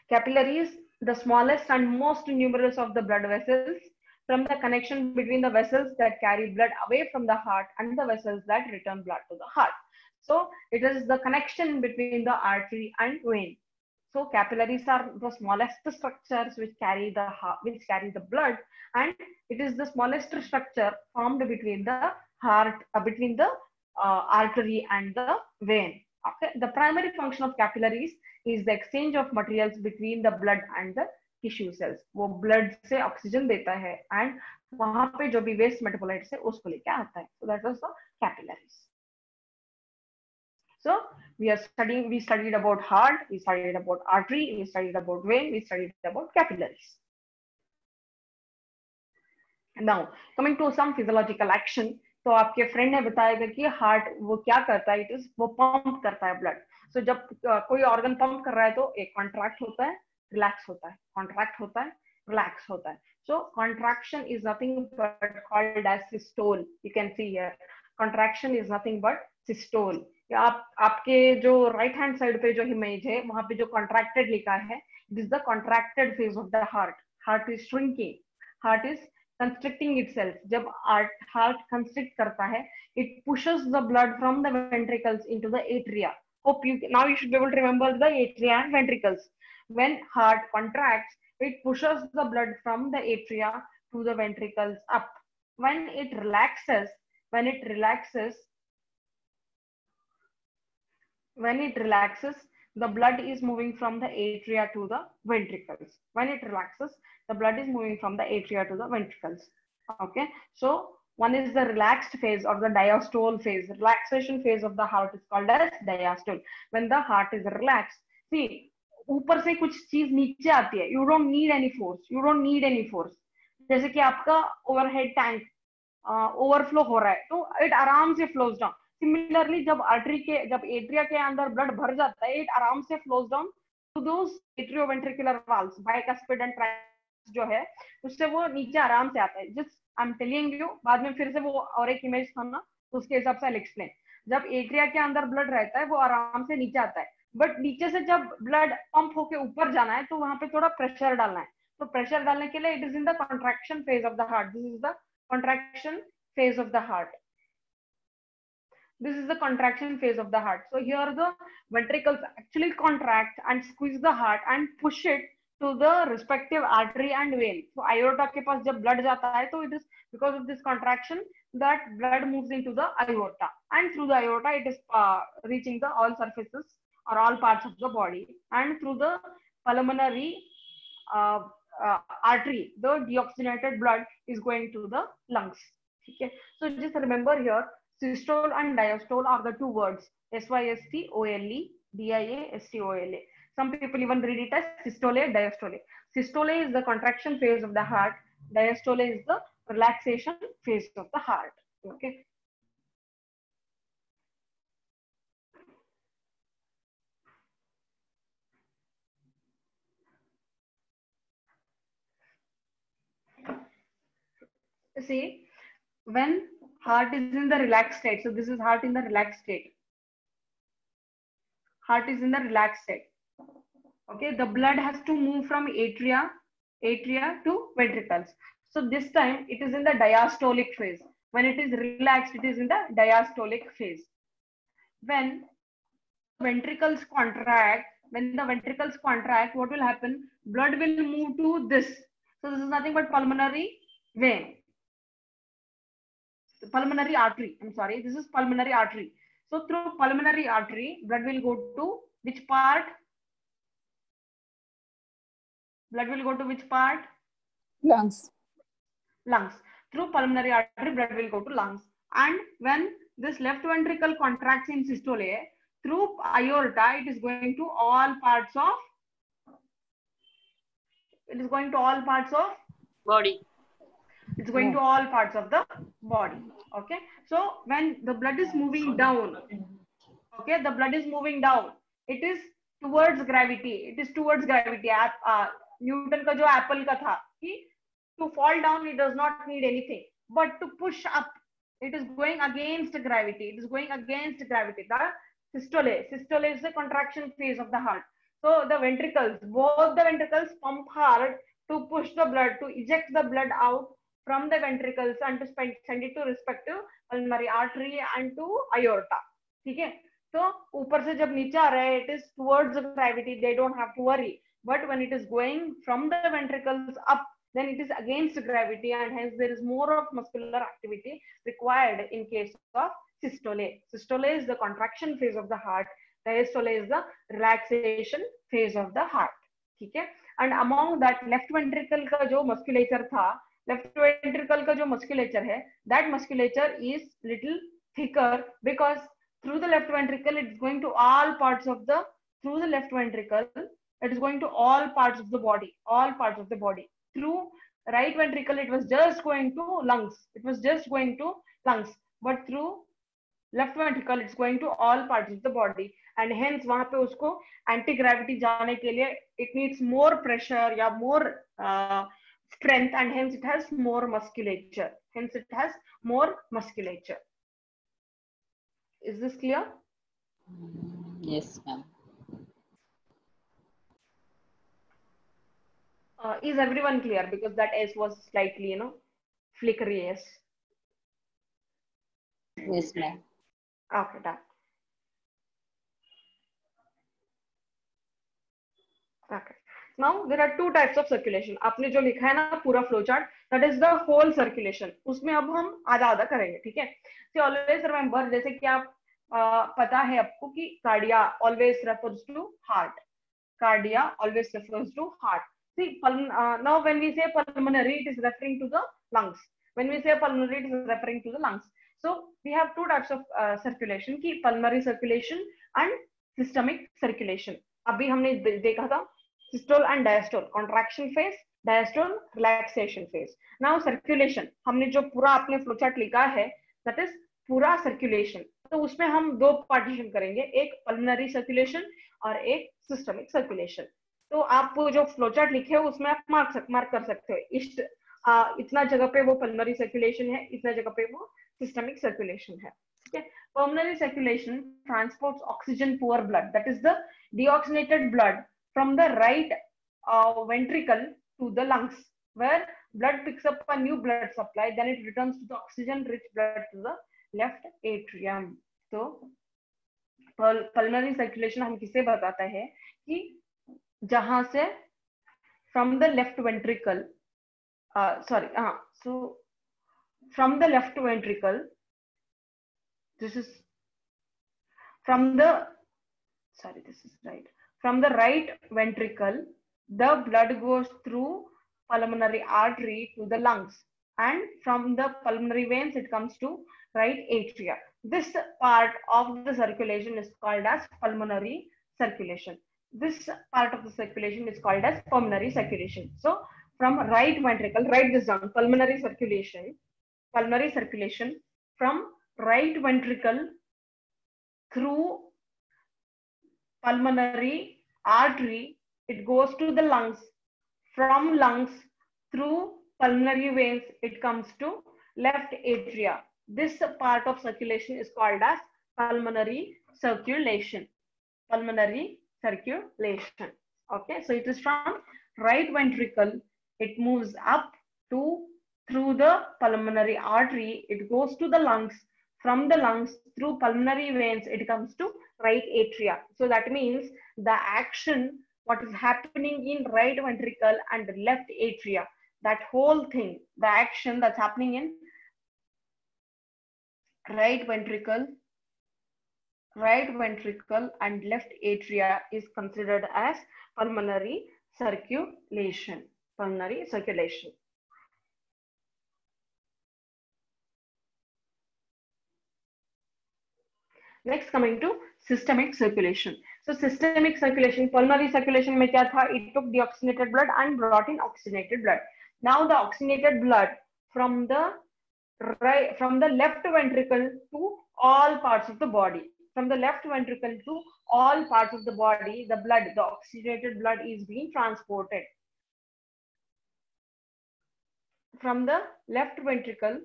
Capillaries, the smallest and most numerous of the blood vessels, from the connection between the vessels that carry blood away from the heart and the vessels that return blood to the heart. So it is the connection between the artery and vein. So capillaries are the smallest structures which carry the blood, and it is the smallest structure formed between the heart, between the artery and the vein. Okay. The primary function of capillaries is the exchange of materials between the blood and the tissue cells. वो blood से oxygen देता है and वहाँ पे जो भी waste metabolites है उसको लेके आता है. So that was the capillaries. So we studied about heart, we studied about artery, we studied about vein, we studied about capillaries. Now coming to some physiological action. तो आपके फ्रेंड ने बताया कि हार्ट वो क्या करता है, इट इज वो पंप करता है ब्लड. सो जब कोई ऑर्गन पंप कर रहा है तो एक कॉन्ट्रैक्ट होता है, रिलैक्स होता है, कॉन्ट्रैक्ट होता है, रिलैक्स होता है. So contraction is nothing but called as systole. You can see here contraction is nothing but systole. आपके जो राइट हैंड साइड पे जो इमेज है वहां पे जो कॉन्ट्रैक्टेड लिखा है, it is the contracted phase of the heart. Heart is shrinking, heart is constricting itself. जब heart constrict करता है, it pushes the blood from the ventricles into the atria. Hope now you should be able to remember the atria and ventricles. When heart contracts, it pushes the blood from the atria to the ventricles up. When it relaxes, the blood is moving from the atria to the ventricles. When it relaxes, the blood is moving from the atria to the ventricles. Okay. So one is the relaxed phase or the diastole phase. Relaxation phase of the heart is called as diastole. When the heart is relaxed, see, ऊपर से कुछ चीज नीचे आती है. You don't need any force. जैसे कि आपका ओवरहेड टैंक ओवरफ्लो हो रहा है तो इट आराम से फ्लोज डाउन. सिमिलरली जब एट्रिया के अंदर ब्लड भर जाता है, इट आराम से flows down to those atrioventricular valves. Bicuspid and tricuspid जो है उससे वो नीचे आराम से आता है. Just I am telling you, बाद में फिर से वो और एक इमेज था ना, तो उसके हिसाब से आई एक्सप्लेन. जब एट्रिया के अंदर ब्लड रहता है वो आराम से नीचे आता है, बट नीचे से जब ब्लड पंप होके ऊपर जाना है तो वहां पे थोड़ा प्रेशर डालना है. तो प्रेशर डालने के लिए it is in the contraction phase of the heart. This is the contraction phase of the heart. This is the contraction phase of the heart. So here the ventricles actually contract and squeeze the heart and push it to the respective artery and vein. So aorta के पास जब blood जाता है तो it is because of this contraction that blood moves into the aorta, and through the aorta it is reaching the all surfaces or all parts of the body, and through the pulmonary artery the deoxygenated blood is going to the lungs. Okay. So just remember here systole and diastole are the two words, systole, diastole. Some people even read it as systole, diastole. Systole is the contraction phase of the heart, diastole is the relaxation phase of the heart. Okay. See, when heart is in the relaxed state, so this is heart in the relaxed state. Heart is in the relaxed state. Okay, the blood has to move from atria to ventricles. So this time it is in the diastolic phase. When it is relaxed, it is in the diastolic phase. When ventricles contract, what will happen? Blood will move to this. So this is nothing but pulmonary vein. Pulmonary artery. I'm sorry. This is pulmonary artery. So through pulmonary artery, blood will go to which part? Blood will go to which part? Lungs. Lungs. Through pulmonary artery, blood will go to lungs. And when this left ventricle contracts in systole, through aorta, it is going to all parts of Body. It's going to all parts of the body. Okay. So when the blood is moving down, okay, the blood is moving down. It is towards gravity. Newton का जो apple का था कि to fall down it does not need anything, but to push up it is going against gravity. The systole is the contraction phase of the heart. So the ventricles, both the ventricles pump hard to push the blood, to eject the blood out from the ventricles and to send it to respective pulmonary artery and to aorta. ठीक है? तो ऊपर से जब नीचे आ रहा है, it is towards gravity. They don't have to worry. But when it is going from the ventricles up, then it is against gravity, and hence there is more of muscular activity required in case of systole. Systole is the contraction phase of the heart. Diastole is the relaxation phase of the heart. ठीक है? And among that left ventricle का जो musculature था, left ventricle का जो musculature है, that musculature is little thicker because through the left ventricle it is going to all parts of the body. Through right ventricle it was just going to lungs. But through left ventricle it's going to all parts of the body, and hence वहाँ पे उसको anti gravity जाने के लिए it needs more pressure या more strength, and hence it has more musculature. Is this clear? Yes, ma'am. Is everyone clear? Because that S was slightly, flickery S. Yes, ma'am. Okay, done. Okay. Now there are two types of circulation. आपने जो लिखा है ना पूरा flowchart, that is the whole circulation. उसमें अब हम आधा करेंगे, ठीक है? So always remember, जैसे कि आप पता है आपको कि cardia always refers to heart. See, now when we say pulmonary, it is referring to the lungs. So we have two types of circulation, की pulmonary circulation and systemic circulation. अभी हमने देखा था systole and diastole, contraction phase, diastole, relaxation phase. Now circulation, हमने जो पूरा आपने flowchart लिखा है, that is पूरा circulation. तो उसमें हम दो partition करेंगे, एक pulmonary circulation और एक systemic circulation. तो आप जो flowchart लिखे हो उसमें आप मार्क कर सकते हो. इतना जगह पे वो pulmonary circulation है, इतना जगह पे वो systemic circulation है. Okay. Pulmonary circulation transports oxygen poor blood, that is the deoxygenated blood, from the right ventricle to the lungs, where blood picks up a new blood supply, then it returns to the oxygen rich blood to the left atrium. So pulmonary circulation हम किसे बताता है कि जहां से from the left ventricle, so from the left ventricle, this is from the right ventricle, the blood goes through pulmonary artery to the lungs, and from the pulmonary veins it comes to right atria. This part of the circulation is called as pulmonary circulation. This part of the circulation is called as pulmonary circulation. So from right ventricle, write this down, pulmonary circulation from right ventricle through pulmonary artery, it goes to the lungs. From lungs through pulmonary veins, it comes to left atria. This part of circulation is called as pulmonary circulation. Okay, so it is from right ventricle, it moves up to through the pulmonary artery, it goes to the lungs. from the lungs through pulmonary veins, it comes to right atria. So that means the action, what is happening in right ventricle and left atria, that whole thing, the action that's happening in right ventricle and left atria is considered as pulmonary circulation. Pulmonary circulation. Next, coming to systemic circulation. So systemic circulation, pulmonary circulation में क्या था? It took deoxygenated blood and brought in oxygenated blood. Now the oxygenated blood from the left ventricle to all parts of the body. From the left ventricle to all parts of the body, the blood, the oxygenated blood is being transported. From the left ventricle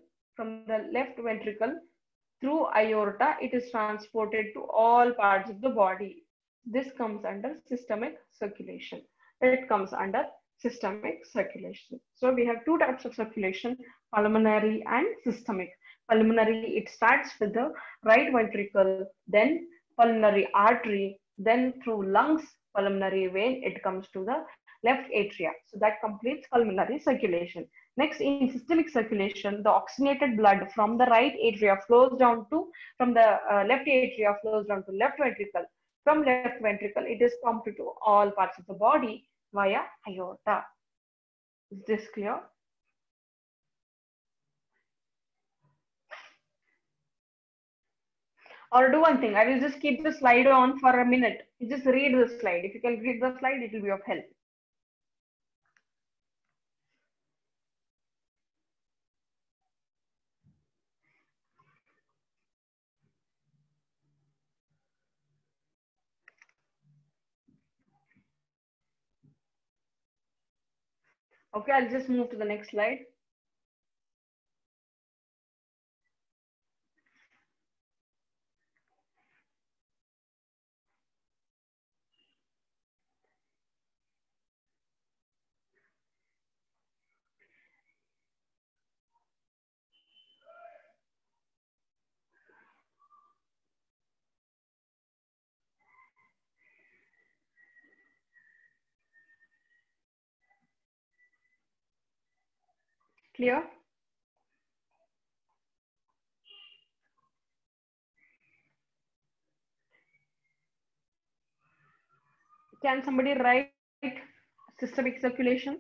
through aorta, it is transported to all parts of the body. This comes under systemic circulation. It comes under systemic circulation. So we have two types of circulation, pulmonary and systemic. Pulmonary, it starts with the right ventricle, then pulmonary artery, then through lungs, pulmonary vein, it comes to the left atria. So that completes pulmonary circulation. Next, in systemic circulation, the oxygenated blood from the right atria flows down to, from the left atria flows down to left ventricle. From left ventricle, it is pumped to all parts of the body via aorta. Is this clear? Or do one thing, I will just keep the slide on for a minute. You just read the slide. If you can read the slide, it will be of help. Okay, I'll just move to the next slide. Clear? Can somebody write systemic circulation?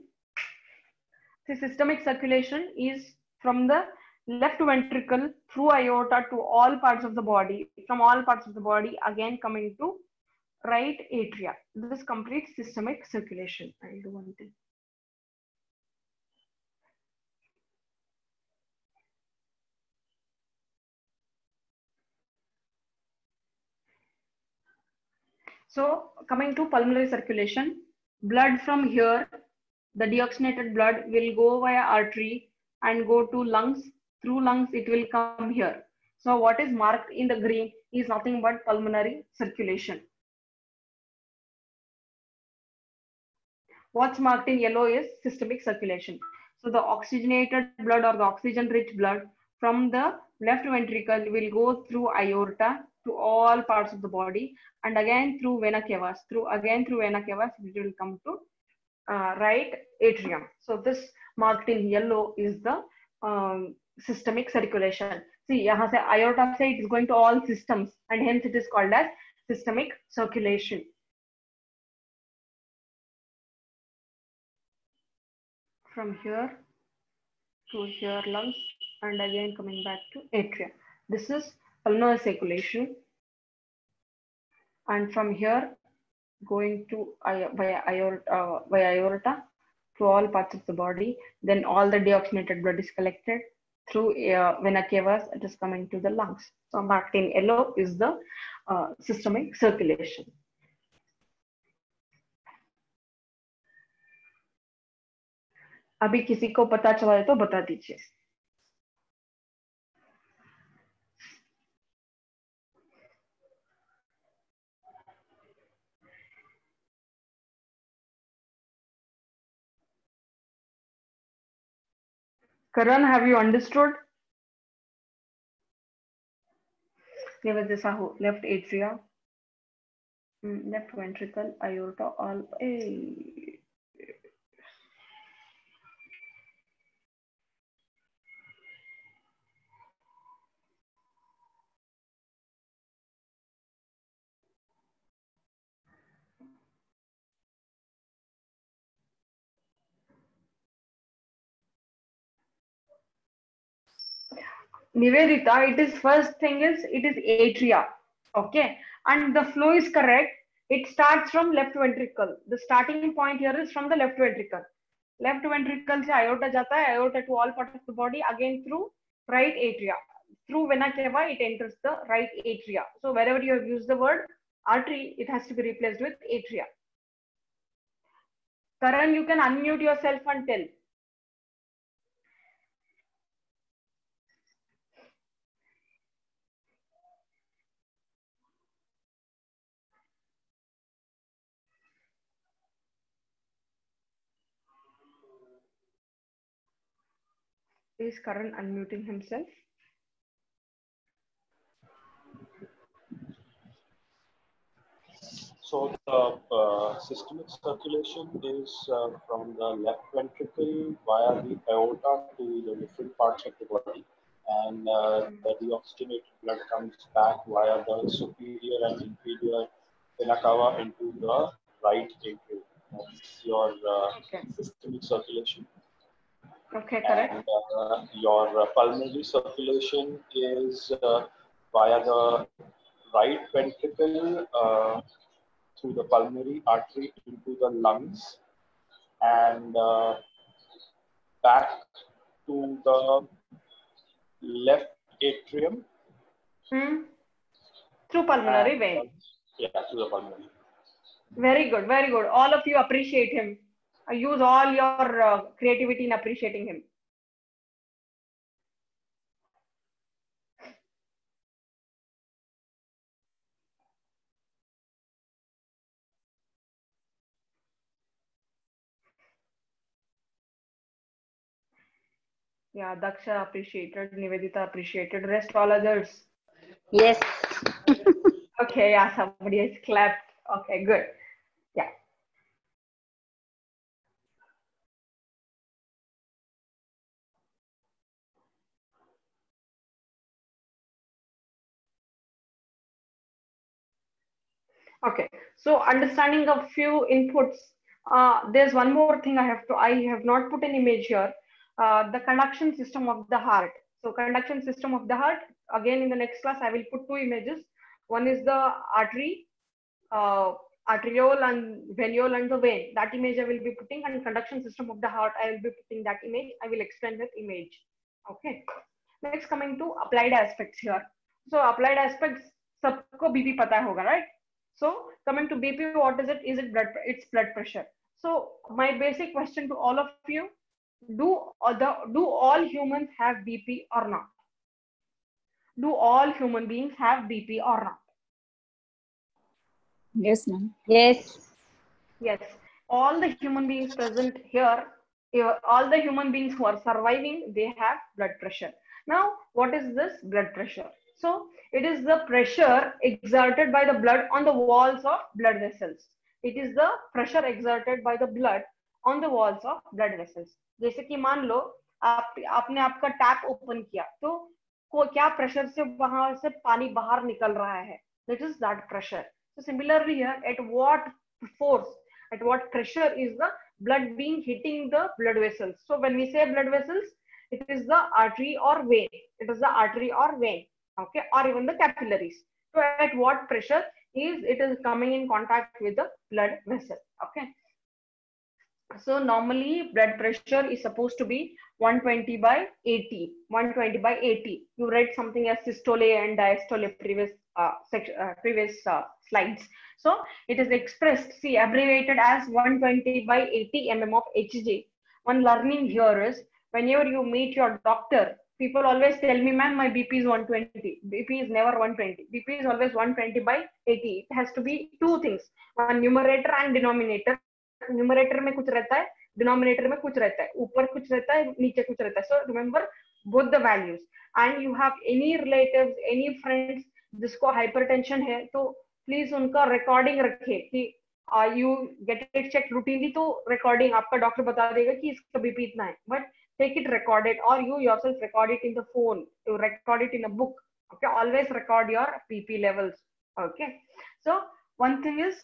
The systemic circulation is from the left ventricle through aorta to all parts of the body, from all parts of the body, again coming to right atria. This completes systemic circulation. I'll do one thing. So coming to pulmonary circulation, blood from here, the deoxygenated blood will go via artery and go to lungs. Through lungs, it will come here. So what is marked in the green is nothing but pulmonary circulation. What's marked in yellow is systemic circulation. So the oxygenated blood or the oxygen-rich blood from the left ventricle will go through aorta to all parts of the body, and again through vena cavas. Through vena cavas, it will come to right atrium. So this marked in yellow is the systemic circulation. See, यहाँ से aorta से it is going to all systems, and hence it is called as systemic circulation. From here to here lungs, and again coming back to atria. This is pulmonary circulation, and from here going to via aorta to all parts of the body. Then all the deoxygenated blood is collected through vena cavas. It is coming to the lungs. So marked in yellow is the systemic circulation. अभी किसी को पता चला है तो बता दीजिए. Karan, have you understood? Nivedita Sahu, left atria, left ventricle, aorta, all. Nivedita, it is first thing is it is atria, okay, and the flow is correct. It starts from left ventricle. The starting point here is from the left ventricle. Left ventricle से aorta जाता है, aorta to all parts of the body, again through right atria. Through vena cava, it enters the right atria. So wherever you have used the word artery, it has to be replaced with atria. Karan, you can unmute yourself and tell. Is Karan unmuting himself? So the systemic circulation is from the left ventricle via the aorta to the different parts of the body, and the deoxygenated blood comes back via the superior and inferior vena cava into the right atrium. That's your systemic circulation. Okay, correct. And your pulmonary circulation is via the right ventricle through the pulmonary artery into the lungs, and back to the left atrium. Through pulmonary vein. Yeah, through the pulmonary. Very good, very good. All of you appreciate him. Use all your creativity in appreciating him. Yeah, Daksha appreciated, Nivedita appreciated, rest all others. Yes. Okay, yeah, somebody has clapped. Okay, good. Yeah. Okay, so understanding a few inputs. There's one more thing I have not put an image here. The conduction system of the heart. So conduction system of the heart, again in the next class, I will put two images. One is the artery, arteriole and venule and the vein. That image I will be putting, and conduction system of the heart, I will be putting that image. I will explain that image. Okay. Next, coming to applied aspects here. So applied aspects, सबको BP पता होगा, right? So coming to BP, what is it? Is it blood? It's blood pressure. So my basic question to all of you: do all humans have BP or not? Do all human beings have BP or not? Yes, ma'am. Yes. Yes. All the human beings present here, all the human beings who are surviving, they have blood pressure. Now, what is this blood pressure? So it is the pressure exerted by the blood on the walls of blood vessels. It is the pressure exerted by the blood on the walls of blood vessels. जैसे कि मान लो आपने आपका tap open किया, तो क्या pressure से वहां से पानी बाहर निकल रहा है? That is that pressure. So similarly here, at what force, at what pressure is the blood being hitting the blood vessels? So when we say blood vessels, it is the artery or vein. It is the artery or vein. Okay, or even the capillaries. So at what pressure it is coming in contact with the blood vessel. Okay. So normally blood pressure is supposed to be 120 by 80. 120 by 80. You read something as systole and diastole previous slides. So it is expressed, see, abbreviated as 120 by 80 mm of Hg. One learning here is, whenever you meet your doctor, people always tell me, ma'am, my BP is 120. BP is never 120. BP is always 120 by 80. It has to be two things, one numerator and denominator. Numerator में कुछ रहता है, denominator में कुछ रहता है, ऊपर कुछ रहता है, नीचे कुछ रहता है. So remember both the values. And you have any relatives, any friends, जिसको हाइपरटेंशन है तो प्लीज उनका रिकॉर्डिंग रखे कि you get it check routinely, तो रिकॉर्डिंग आपका डॉक्टर बता देगा कि इसका बीपी इतना है, but take it recorded or you yourself record it in the phone, you record it in a book. Okay, always record your pp levels. Okay, so one thing is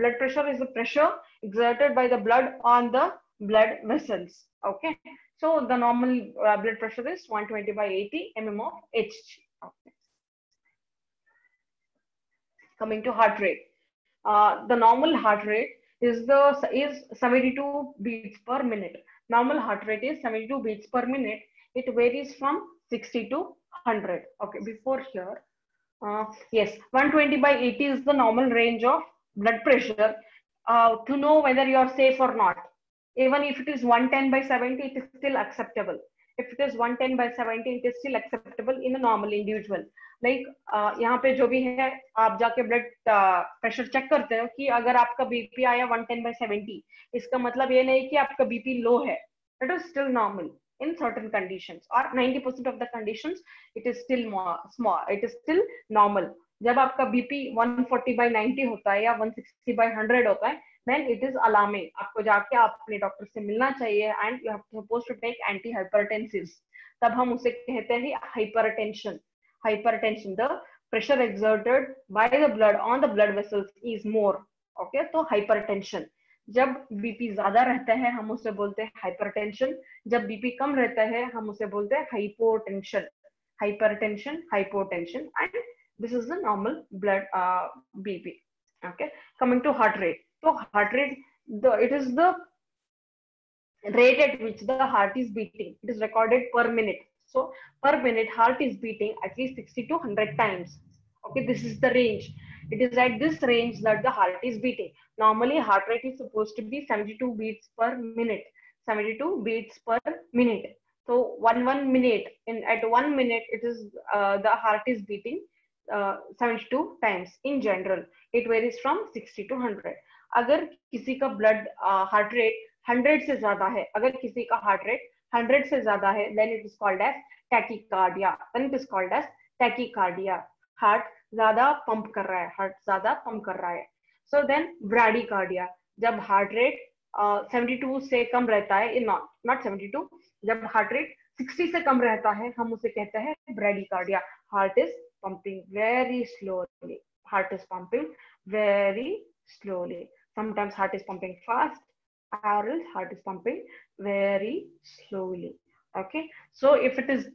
blood pressure is the pressure exerted by the blood on the blood vessels. Okay, so the normal blood pressure is 120/80 mm of hg. Okay. Coming to heart rate, the normal heart rate is 72 beats per minute. Normal heart rate is 72 beats per minute. It varies from 60 to 100. Okay, before here, yes, 120/80 is the normal range of blood pressure. To know whether you are safe or not, even if it is 110/70, it is still acceptable. If it is 110/70, it is still acceptable in a normal individual. Like यहाँ पे जो भी है, आप जाके blood pressure check करते हो कि अगर आपका बीपी आया 110/70, इसका मतलब ये नहीं कि आपका बीपी लो है. It is still normal in certain conditions, or 90% of the conditions it is still small, it is still normal. जब आपका बीपी 140/90 होता है या 160/100 होता है, then it is alarming. आपको जाके आप अपने डॉक्टर से मिलना चाहिए, and you have supposed to take antihypertensives. तब हम उसे कहते हैं hypertension. Hypertension, the pressure exerted by the blood on the blood vessels is more. Okay, तो hypertension. जब बीपी ज्यादा रहता है हम उसे बोलते हैं हाइपरटेंशन, जब बीपी कम रहता है हम उसे बोलते हैं hypotension. Hypertension, hypotension, and this is the normal blood BP. Okay, coming to heart rate. तो heart rate, it is the rate at which the heart is beating. It is recorded per minute. So per minute heart is beating at least 60 to 100 times. Okay, this is the range. It is at this range that the heart is beating. Normally heart rate is supposed to be 72 beats per minute. 72 beats per minute. So one minute, at 1 minute it is the heart is beating 72 times in general. It varies from 60 to 100. अगर किसी का blood heart rate 100 से ज्यादा है, अगर किसी का heart rate 100 से ज्यादा है, then it is called as tachycardia. Then it is called as tachycardia. Heart ज्यादा पंप कर रहा है, हार्ट ज्यादा पंप कर रहा है. So then bradycardia, जब हार्ट रेट 72 से कम रहता है, not 72, जब हार्ट रेट 60 से कम रहता है हम उसे कहते हैं bradycardia. Heart is pumping very slowly. Heart is pumping very slowly. Sometimes heart is pumping fast, or else heart is pumping very slowly. Okay, so if it is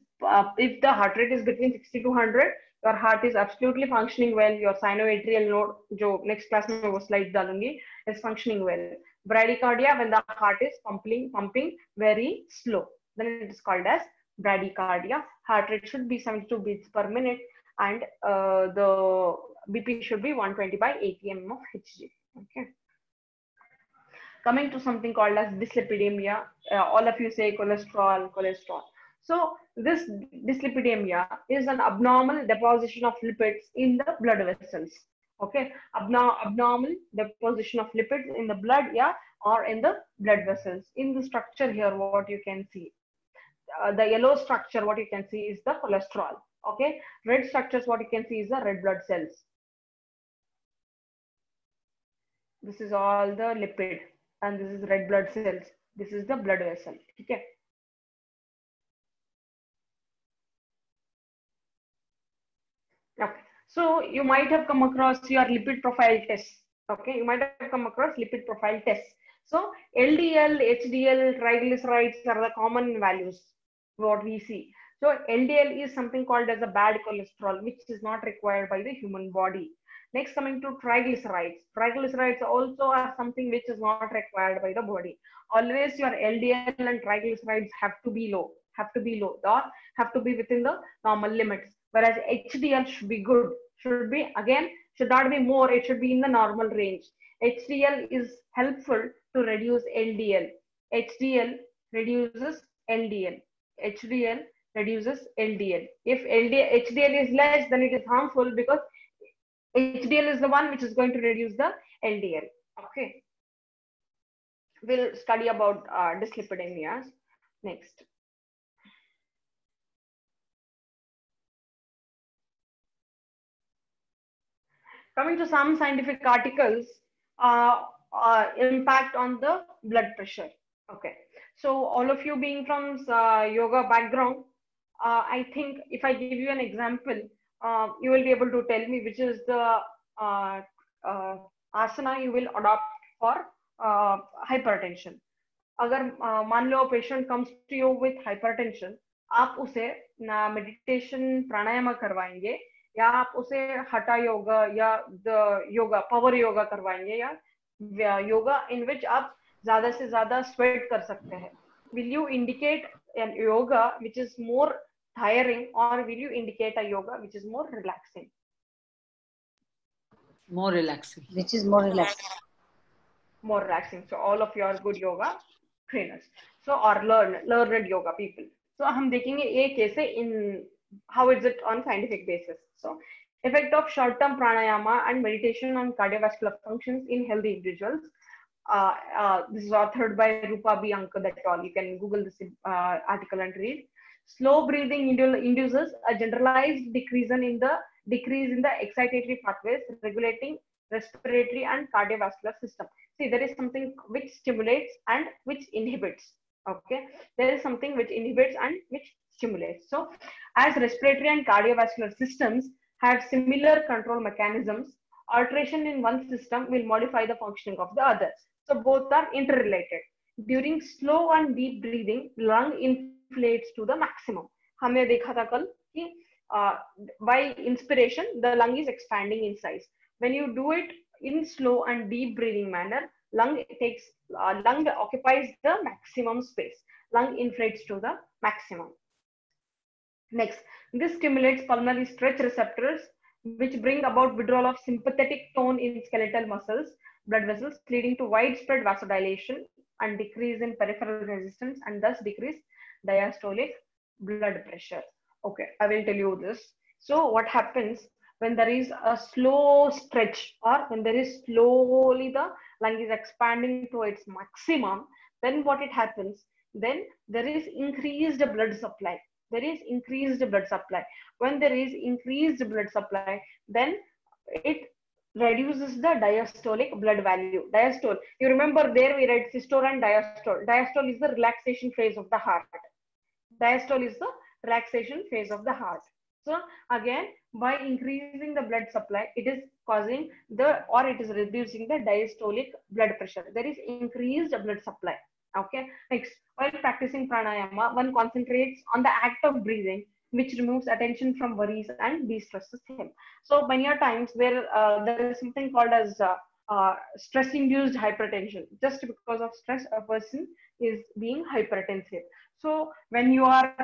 if the heart rate is between 60 to 100, your heart is absolutely functioning well. Your sinoatrial node, जो next class में वो slide डालूंगी, is functioning well. Bradycardia, when the heart is pumping very slow, then it is called as bradycardia. Heart rate should be 72 beats per minute, and the BP should be 120/80 mm of Hg. Okay. Coming to something called as dyslipidemia. All of you say cholesterol. So this dyslipidemia is an abnormal deposition of lipids in the blood vessels. Okay, abnormal deposition of lipids in the blood, yeah, or in the blood vessels. In the structure here, what you can see, the yellow structure, what you can see is the cholesterol. Okay, red structures, what you can see is the red blood cells. This is all the lipid, and this is red blood cells. This is the blood vessel. Okay. Okay. So you might have come across your lipid profile test. Okay, you might have come across lipid profile tests. So LDL, HDL, triglycerides are the common values what we see. So LDL is something called as a bad cholesterol, which is not required by the human body. Next, coming to triglycerides. Triglycerides also are something which is not required by the body. Always your LDL and triglycerides have to be low, or have to be within the normal limits. Whereas HDL should be good, should not be more, it should be in the normal range. HDL is helpful to reduce LDL. HDL reduces LDL. HDL reduces LDL. If HDL is less, then it is harmful, because HDL is the one which is going to reduce the LDL. Okay. We'll study about dyslipidemias next. Coming to some scientific articles, impact on the blood pressure. Okay, so all of you being from yoga background, I think if I give you an example, you will be able to tell me which is the asana you will adopt for hypertension. अगर मान लो patient comes to you with hypertension, आप उसे meditation प्राणायाम करवाएंगे या आप उसे हठा योगा या योगा पावर योगा करवाएंगे या योगा इन विच आप ज्यादा से ज्यादा स्वेट कर सकते हैं. Will you indicate a yoga which is more tiring or will you indicate a yoga which is more relaxing? More relaxing. Which is more relaxing. More relaxing. So all of you are good yoga trainers. So or learned yoga people. So हम देखेंगे ये कैसे in how is it on scientific basis. So effect of short-term pranayama and meditation on cardiovascular functions in healthy individuals. This is authored by Rupa B. Ankad et al. You can Google this article and read. Slow breathing induces a generalized decrease in the excitatory pathways regulating respiratory and cardiovascular system. See, there is something which stimulates and which inhibits. Okay, there is something which inhibits and which stimulates. So, as respiratory and cardiovascular systems have similar control mechanisms, alteration in one system will modify the functioning of the other. So both are interrelated. During slow and deep breathing, lung inflates to the maximum. हमने देखा था कल कि by inspiration, the lung is expanding in size. When you do it in slow and deep breathing manner, lung occupies the maximum space. Lung inflates to the maximum. Next, this stimulates pulmonary stretch receptors, which bring about withdrawal of sympathetic tone in skeletal muscles, blood vessels, leading to widespread vasodilation and decrease in peripheral resistance and thus decrease diastolic blood pressure. Okay, I will tell you this. So what happens when there is a slow stretch or when there is slowly the lung is expanding to its maximum, then what it happens? Then there is increased blood supply. There is increased blood supply. When there is increased blood supply, then it reduces the diastolic blood value. Diastole, you remember there we read systole and diastole. Diastole is the relaxation phase of the heart. Diastole is the relaxation phase of the heart. So again, by increasing the blood supply, it is causing it is reducing the diastolic blood pressure. There is increased blood supply. Okay. Next, while practicing pranayama, one concentrates on the act of breathing, which removes attention from worries and de-stresses him. So many times where there is something called as stress-induced hypertension. Just because of stress, a person is being hypertensive. So when you are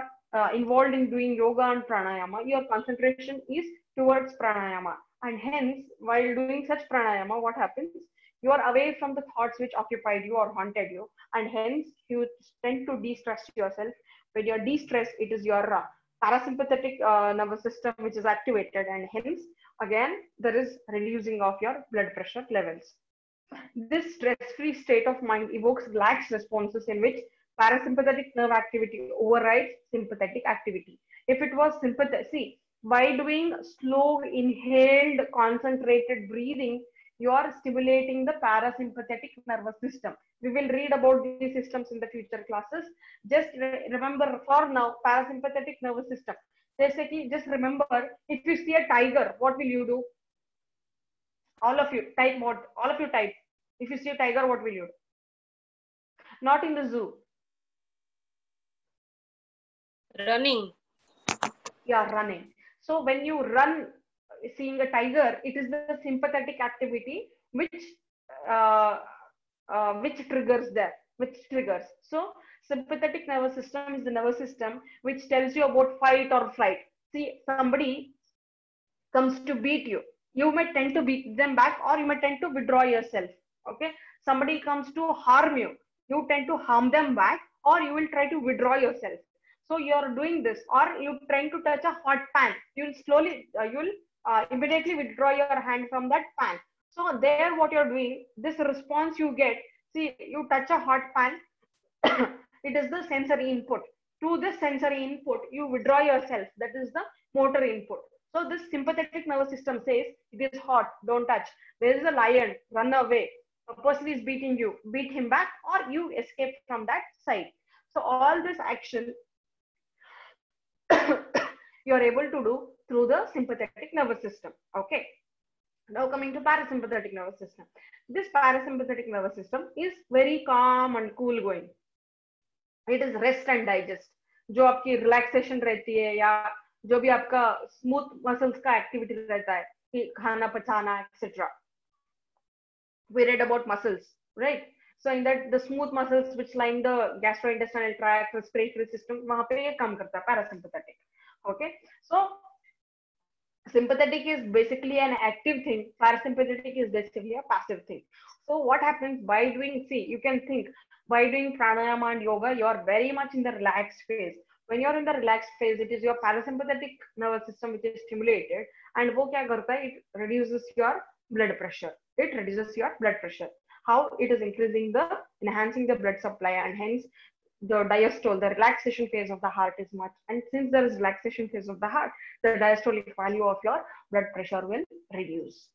involved in doing yoga and pranayama, your concentration is towards pranayama. And hence, while doing such pranayama, what happens? You are away from the thoughts which occupied you or haunted you. And hence, you tend to de-stress yourself. When you're de-stressed, it is your parasympathetic nervous system which is activated, and hence again there is reducing of your blood pressure levels. This stress-free state of mind evokes lax responses in which parasympathetic nerve activity overrides sympathetic activity. If it was sympathetic, see, by doing slow inhaled concentrated breathing, you are stimulating the parasympathetic nervous system. We will read about these systems in the future classes. Just remember for now, parasympathetic nervous system. Just remember, if you see a tiger, what will you do? All of you type what? All of you type. If you see a tiger, what will you do? Not in the zoo. Running. Yeah, running. So when you run, seeing a tiger, it is the sympathetic activity which triggers that, So sympathetic nervous system is the nervous system which tells you about fight or flight. See, somebody comes to beat you. You may tend to beat them back, or you may tend to withdraw yourself. Okay. Somebody comes to harm you. You tend to harm them back, or you will try to withdraw yourself. So you are doing this, or you trying to touch a hot pan. You will slowly, immediately withdraw your hand from that pan. So there what you're doing, this response you get, see, you touch a hot pan, it is the sensory input. To this sensory input, you withdraw yourself. That is the motor input. So this sympathetic nervous system says it is hot, don't touch. There is a lion, run away. A person is beating you, beat him back, or you escape from that side. So all this action you are able to do through the sympathetic nervous system. Okay. Now coming to parasympathetic nervous system. This parasympathetic nervous system is very calm and cool going. It is rest and digest. जो आपकी relaxation रहती है या जो भी आपका smooth muscles का activity रहता है कि खाना पचाना etc. We read about muscles, right? So in that the smooth muscles which line the gastrointestinal tract, respiratory system, वहाँ पे ये काम करता है parasympathetic. Okay, so sympathetic is basically an active thing. Parasympathetic is basically a passive thing. So what happens by doing? See, you can think by doing pranayama and yoga, you are very much in the relaxed phase. When you are in the relaxed phase, it is your parasympathetic nervous system which is stimulated, and वो क्या करता है? It reduces your blood pressure. It reduces your blood pressure. How? It is increasing enhancing the blood supply, and hence the diastole, the relaxation phase of the heart is much. And since there is relaxation phase of the heart, the diastolic value of your blood pressure will reduce.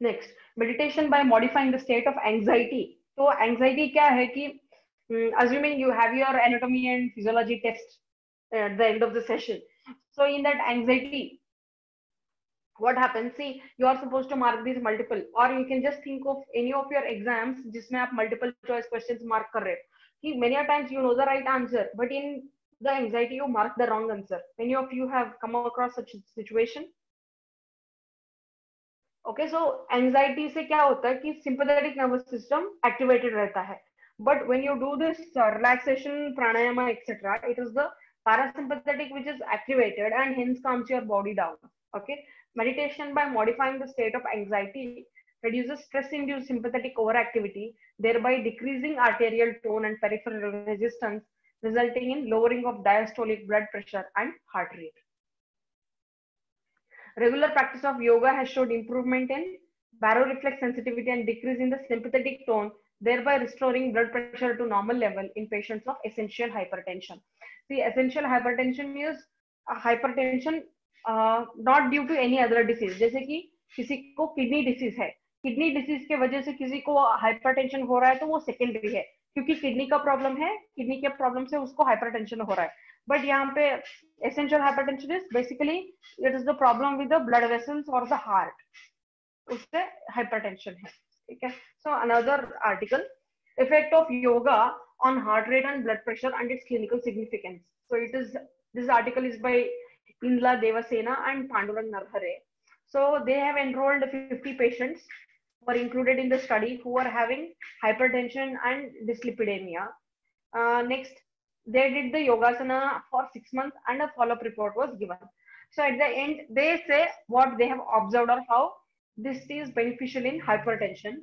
Next, meditation by modifying the state of anxiety. So anxiety क्या है कि assuming you have your anatomy and physiology test at the end of the session. So in that anxiety, what happens? See, you are supposed to mark these multiple, or you can just think of any of your exams जिसमें आप multiple choice questions mark कर रहे हो. कि many a times you know the right answer, but in the anxiety you mark the wrong answer. Many of you have come across such a situation. Okay, so anxiety से क्या होता है कि sympathetic nervous system activated रहता है. But when you do this relaxation, pranayama, etc., it is the parasympathetic which is activated and hence calms your body down. Okay, meditation by modifying the state of anxiety reduces stress-induced sympathetic overactivity, thereby decreasing arterial tone and peripheral resistance, resulting in lowering of diastolic blood pressure and heart rate. Regular practice of yoga has showed improvement in baroreflex sensitivity and decrease in the sympathetic tone, thereby restoring blood pressure to normal level in patients of essential hypertension. See, essential hypertension is hypertension not due to any other disease. जैसे कि किसी को kidney disease है, kidney disease के वजह से किसी को हाइपरटेंशन हो रहा है तो वो सेकेंडरी है, क्योंकि किडनी का प्रॉब्लम है, किडनी के प्रॉब्लम से उसको हाइपरटेंशन हो रहा है. बट यहाँ पे essential hypertension is basically it is the problem with the blood vessels और द हार्ट, उससे हाइपरटेंशन है. ठीक है. So another article, effect of yoga on heart rate and blood pressure and it's clinical significance. So it is, this article is by Indla Devasena and Pandurang Narhare. So they have enrolled 50 patients who are included in the study who are having hypertension and dyslipidemia. Next, they did the yogasana for 6 months and a follow-up report was given. So at the end, they say what they have observed or how this is beneficial in hypertension.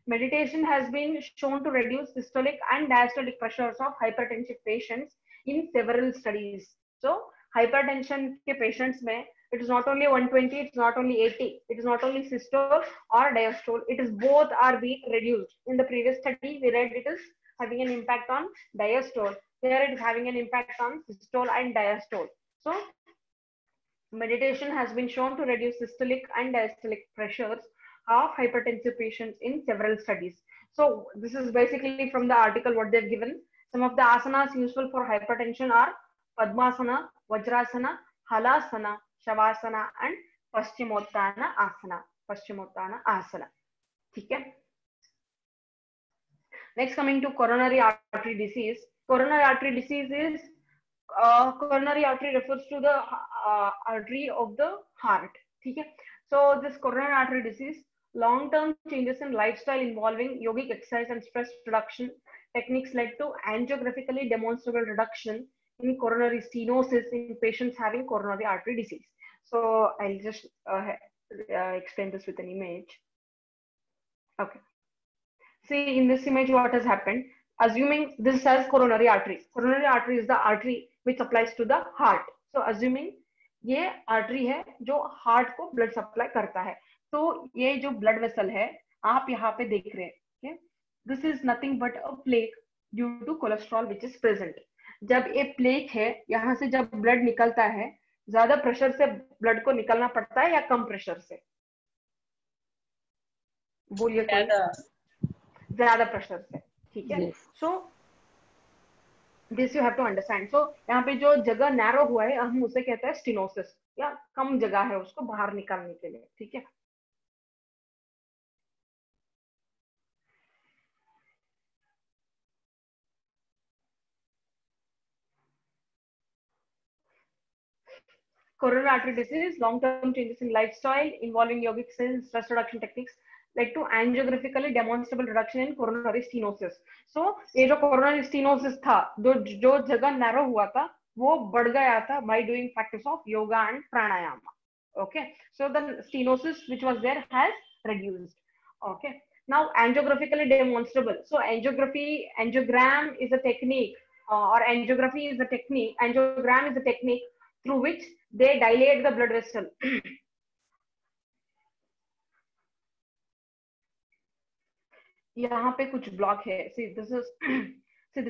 Meditation has been shown to reduce systolic and diastolic pressures of hypertensive patients in several studies. So hypertension के patients में it is not only 120, it's not only 80, it is not only systole or diastole, it is both are being reduced. In the previous study we read it is having an impact on diastole, here it is having an impact on systole and diastole. So meditation has been shown to reduce systolic and diastolic pressures of hypertensive patients in several studies. So this is basically from the article what they've given. Some of the asanas useful for hypertension are Padmasana, Vajrasana, Halasana, Shavasana and Paschimottana Asana. Paschimottana Asana. Okay. Next, coming to coronary artery disease. Coronary artery disease is coronary artery refers to the artery of the heart. Okay. So this coronary artery disease, long-term changes in lifestyle involving yogic exercise and stress reduction techniques led to angiographically demonstrable reduction in coronary stenosis in patients having coronary artery disease. So I'll just explain this with an image. Okay. See, in this image, what has happened? Assuming this has coronary artery. Coronary artery is the artery which supplies to the heart. So assuming ये artery है जो heart को blood supply करता है. तो ये जो blood vessel है, आप यहाँ पे देख रहे हैं. Okay? This is nothing but a plaque due to cholesterol which is present. जब ये प्लेक है, यहाँ से जब ब्लड निकलता है, ज्यादा प्रेशर से ब्लड को निकलना पड़ता है या कम प्रेशर से? बोलिए कोई। ज्यादा प्रेशर से, ठीक है। So this you have to understand. So यहाँ पे जो जगह नैरो हुआ है हम उसे कहते हैं स्टेनोसिस, या कम जगह है उसको बाहर निकालने के लिए, ठीक है। Coronary artery disease, long-term changes in lifestyle involving yogic stress reduction techniques led to angiographically demonstrable reduction in coronary stenosis. So ये जो coronary stenosis था, जो जगह narrow हुआ था, वो बढ़ गया था by doing practice of yoga and pranayama. Okay, so the stenosis which was there has reduced. Okay, now angiographically demonstrable. So angiogram is a technique, or angiography is a technique. Angiogram is a technique through which they dilate the blood vessel. यहाँ पे कुछ block है. See, this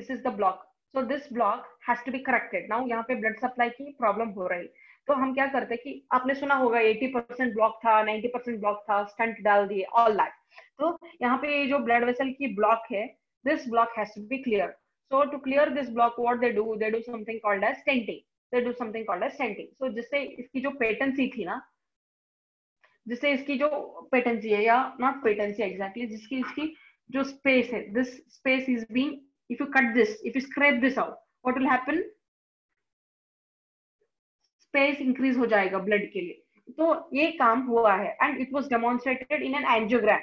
is the block. So this block has to be corrected. Now यहाँ पे blood supply की problem हो रही. तो हम क्या करते हैं कि आपने सुना होगा 80% block था, 90% block था, stunt डाल दिए, all that. तो यहाँ पे जो blood vessel की block है, this block has to be cleared. So to clear this block, what they do something called as stenting. They do something called as stenting. So जिससे इसकी जो patency थी ना, जिससे इसकी जो patency है, या not patency exactly, जिसकी इसकी जो space है, this space is being, if you cut this, if you scrape this out, what will happen? Space increase हो जाएगा blood के लिए. तो ये काम हुआ है and it was demonstrated in an angiogram.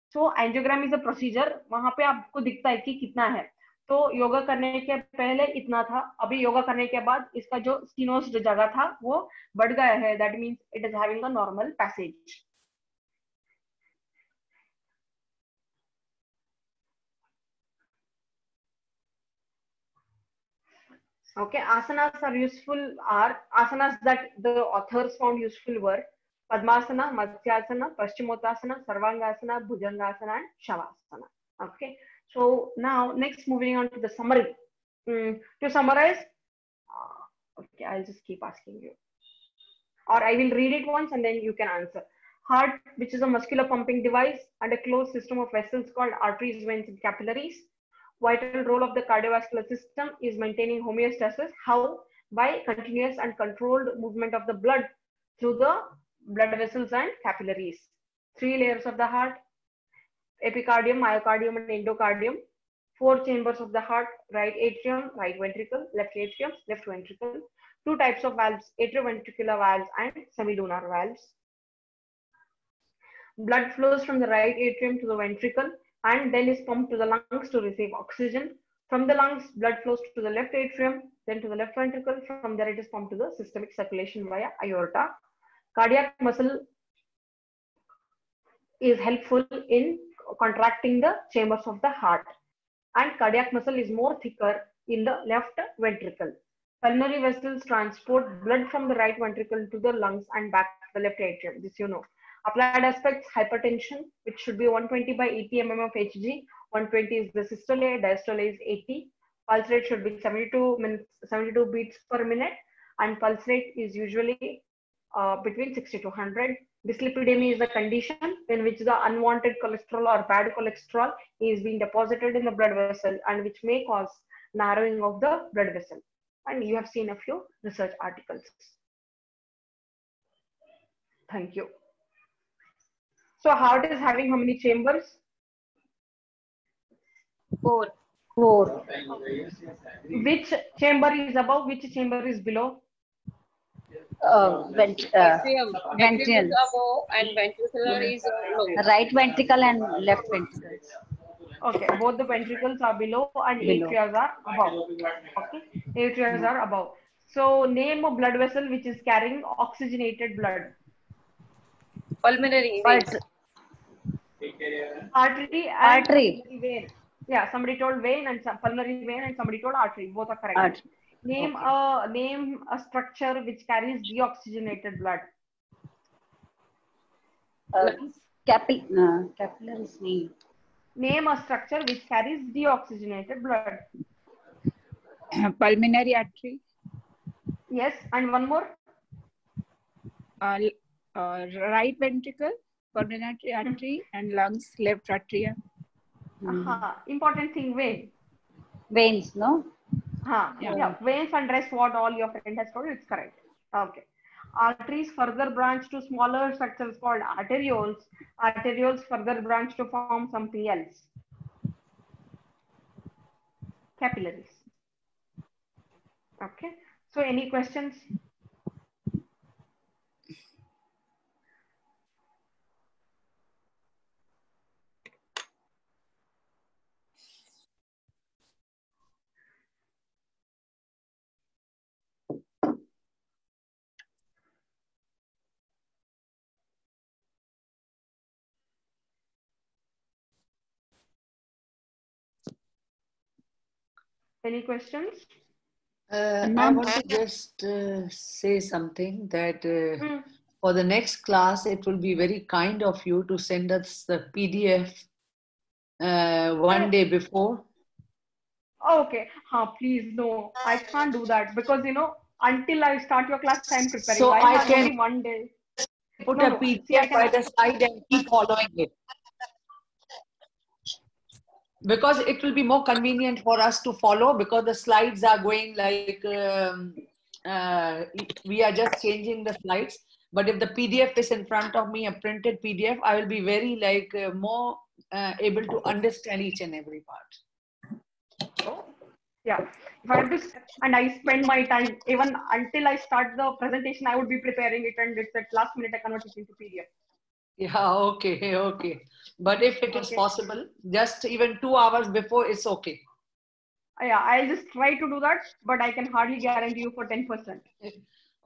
So angiogram is a procedure. वहां पे आपको दिखता है कि कितना है. तो योगा करने के पहले इतना था, अभी योगा करने के बाद इसका जो स्टीनोस जो जगह था वो बढ़ गया है. That means it is having a normal passage. Okay, asanas are useful, are asanas that the authors found useful were Padmasana, Matsyasana, Paschimottasana, Sarvangasana, Bhujangasana and Shavasana. Okay, so now next moving on to the summary. To summarize, okay, I'll just keep asking you, or I will read it once and then you can answer. Heart, which is a muscular pumping device and a closed system of vessels called arteries, veins and capillaries. Vital role of the cardiovascular system is maintaining homeostasis. How? By continuous and controlled movement of the blood through the blood vessels and capillaries. 3 layers of the heart: epicardium, myocardium and endocardium. 4 chambers of the heart: right atrium, right ventricle, left atrium, left ventricle. 2 types of valves: atrioventricular valves and semilunar valves. Blood flows from the right atrium to the ventricle and then is pumped to the lungs to receive oxygen. From the lungs, blood flows to the left atrium, then to the left ventricle. From there, it is pumped to the systemic circulation via aorta. Cardiac muscle is helpful in contracting the chambers of the heart, and cardiac muscle is more thicker in the left ventricle. Pulmonary vessels transport blood from the right ventricle to the lungs and back to the left atrium. This you know. Applied aspects: hypertension, which should be 120 by 80 mm of Hg. 120 is the systole, diastole is 80. Pulse rate should be 72 beats per minute, and pulse rate is usually between 60 to 100. Dyslipidemia is a condition in which the unwanted cholesterol or bad cholesterol is being deposited in the blood vessel and which may cause narrowing of the blood vessel. And you have seen a few research articles. Thank you. So heart is having how many chambers? 4. Which chamber is above? Which chamber is below? Atrium. Ventricle. Is above and ventricular is low. Right ventricle and left ventricle. Okay, both the ventricles are below and atrias are above. Okay, atrias are above. So name a blood vessel which is carrying oxygenated blood. Pulmonary veins. Artery and vein. Yeah, somebody told vein and pulmonary vein, and somebody told artery. Both are correct. Name a structure which carries deoxygenated blood. Capillaries. Name a structure which carries deoxygenated blood. Pulmonary artery. Yes, and one more. right ventricle, pulmonary artery, and lungs, left atria. Important thing, vein. Veins, no? Yeah, veins and rest what all your friend has told, it's correct. Okay. Arteries further branch to smaller structures called arterioles. Arterioles further branch to form something else. Capillaries. Okay. So any questions? Any questions? I want to just say something that for the next class, it will be very kind of you to send us the PDF one day before. Okay. Please, no, I can't do that because, until I start your class, I'm preparing. So I have can only one day. put No, a no. PDF See, I by can. the side and keep following it. Because it will be more convenient for us to follow because the slides are going like we are just changing the slides. But if the PDF is in front of me, a printed PDF, I will be very more able to understand each and every part. Yeah. If I have to, and I spend my time, even until I start the presentation, I would be preparing it, and it's at last minute I convert it into PDF. Yeah, okay. But if it is possible, just even 2 hours before, it's okay. Yeah, I'll just try to do that, but I can hardly guarantee you for 10%.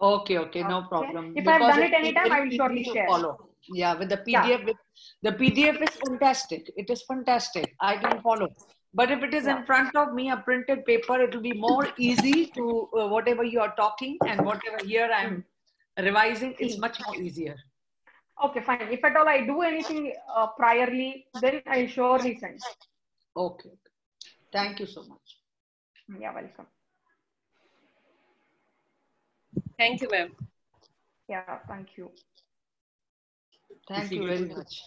Okay, no problem. If I've done it anytime, I will surely share. Follow. Yeah, with the PDF, the PDF is fantastic. It is fantastic. I can follow. But if it is in front of me, a printed paper, it will be more easy to whatever you are talking and whatever here I'm revising, it's much more easier. Okay, fine. If at all I do anything priorly, then I'll surely send. Okay. Thank you so much. Yeah, welcome. Thank you, ma'am. Yeah, thank you. Thank you very much.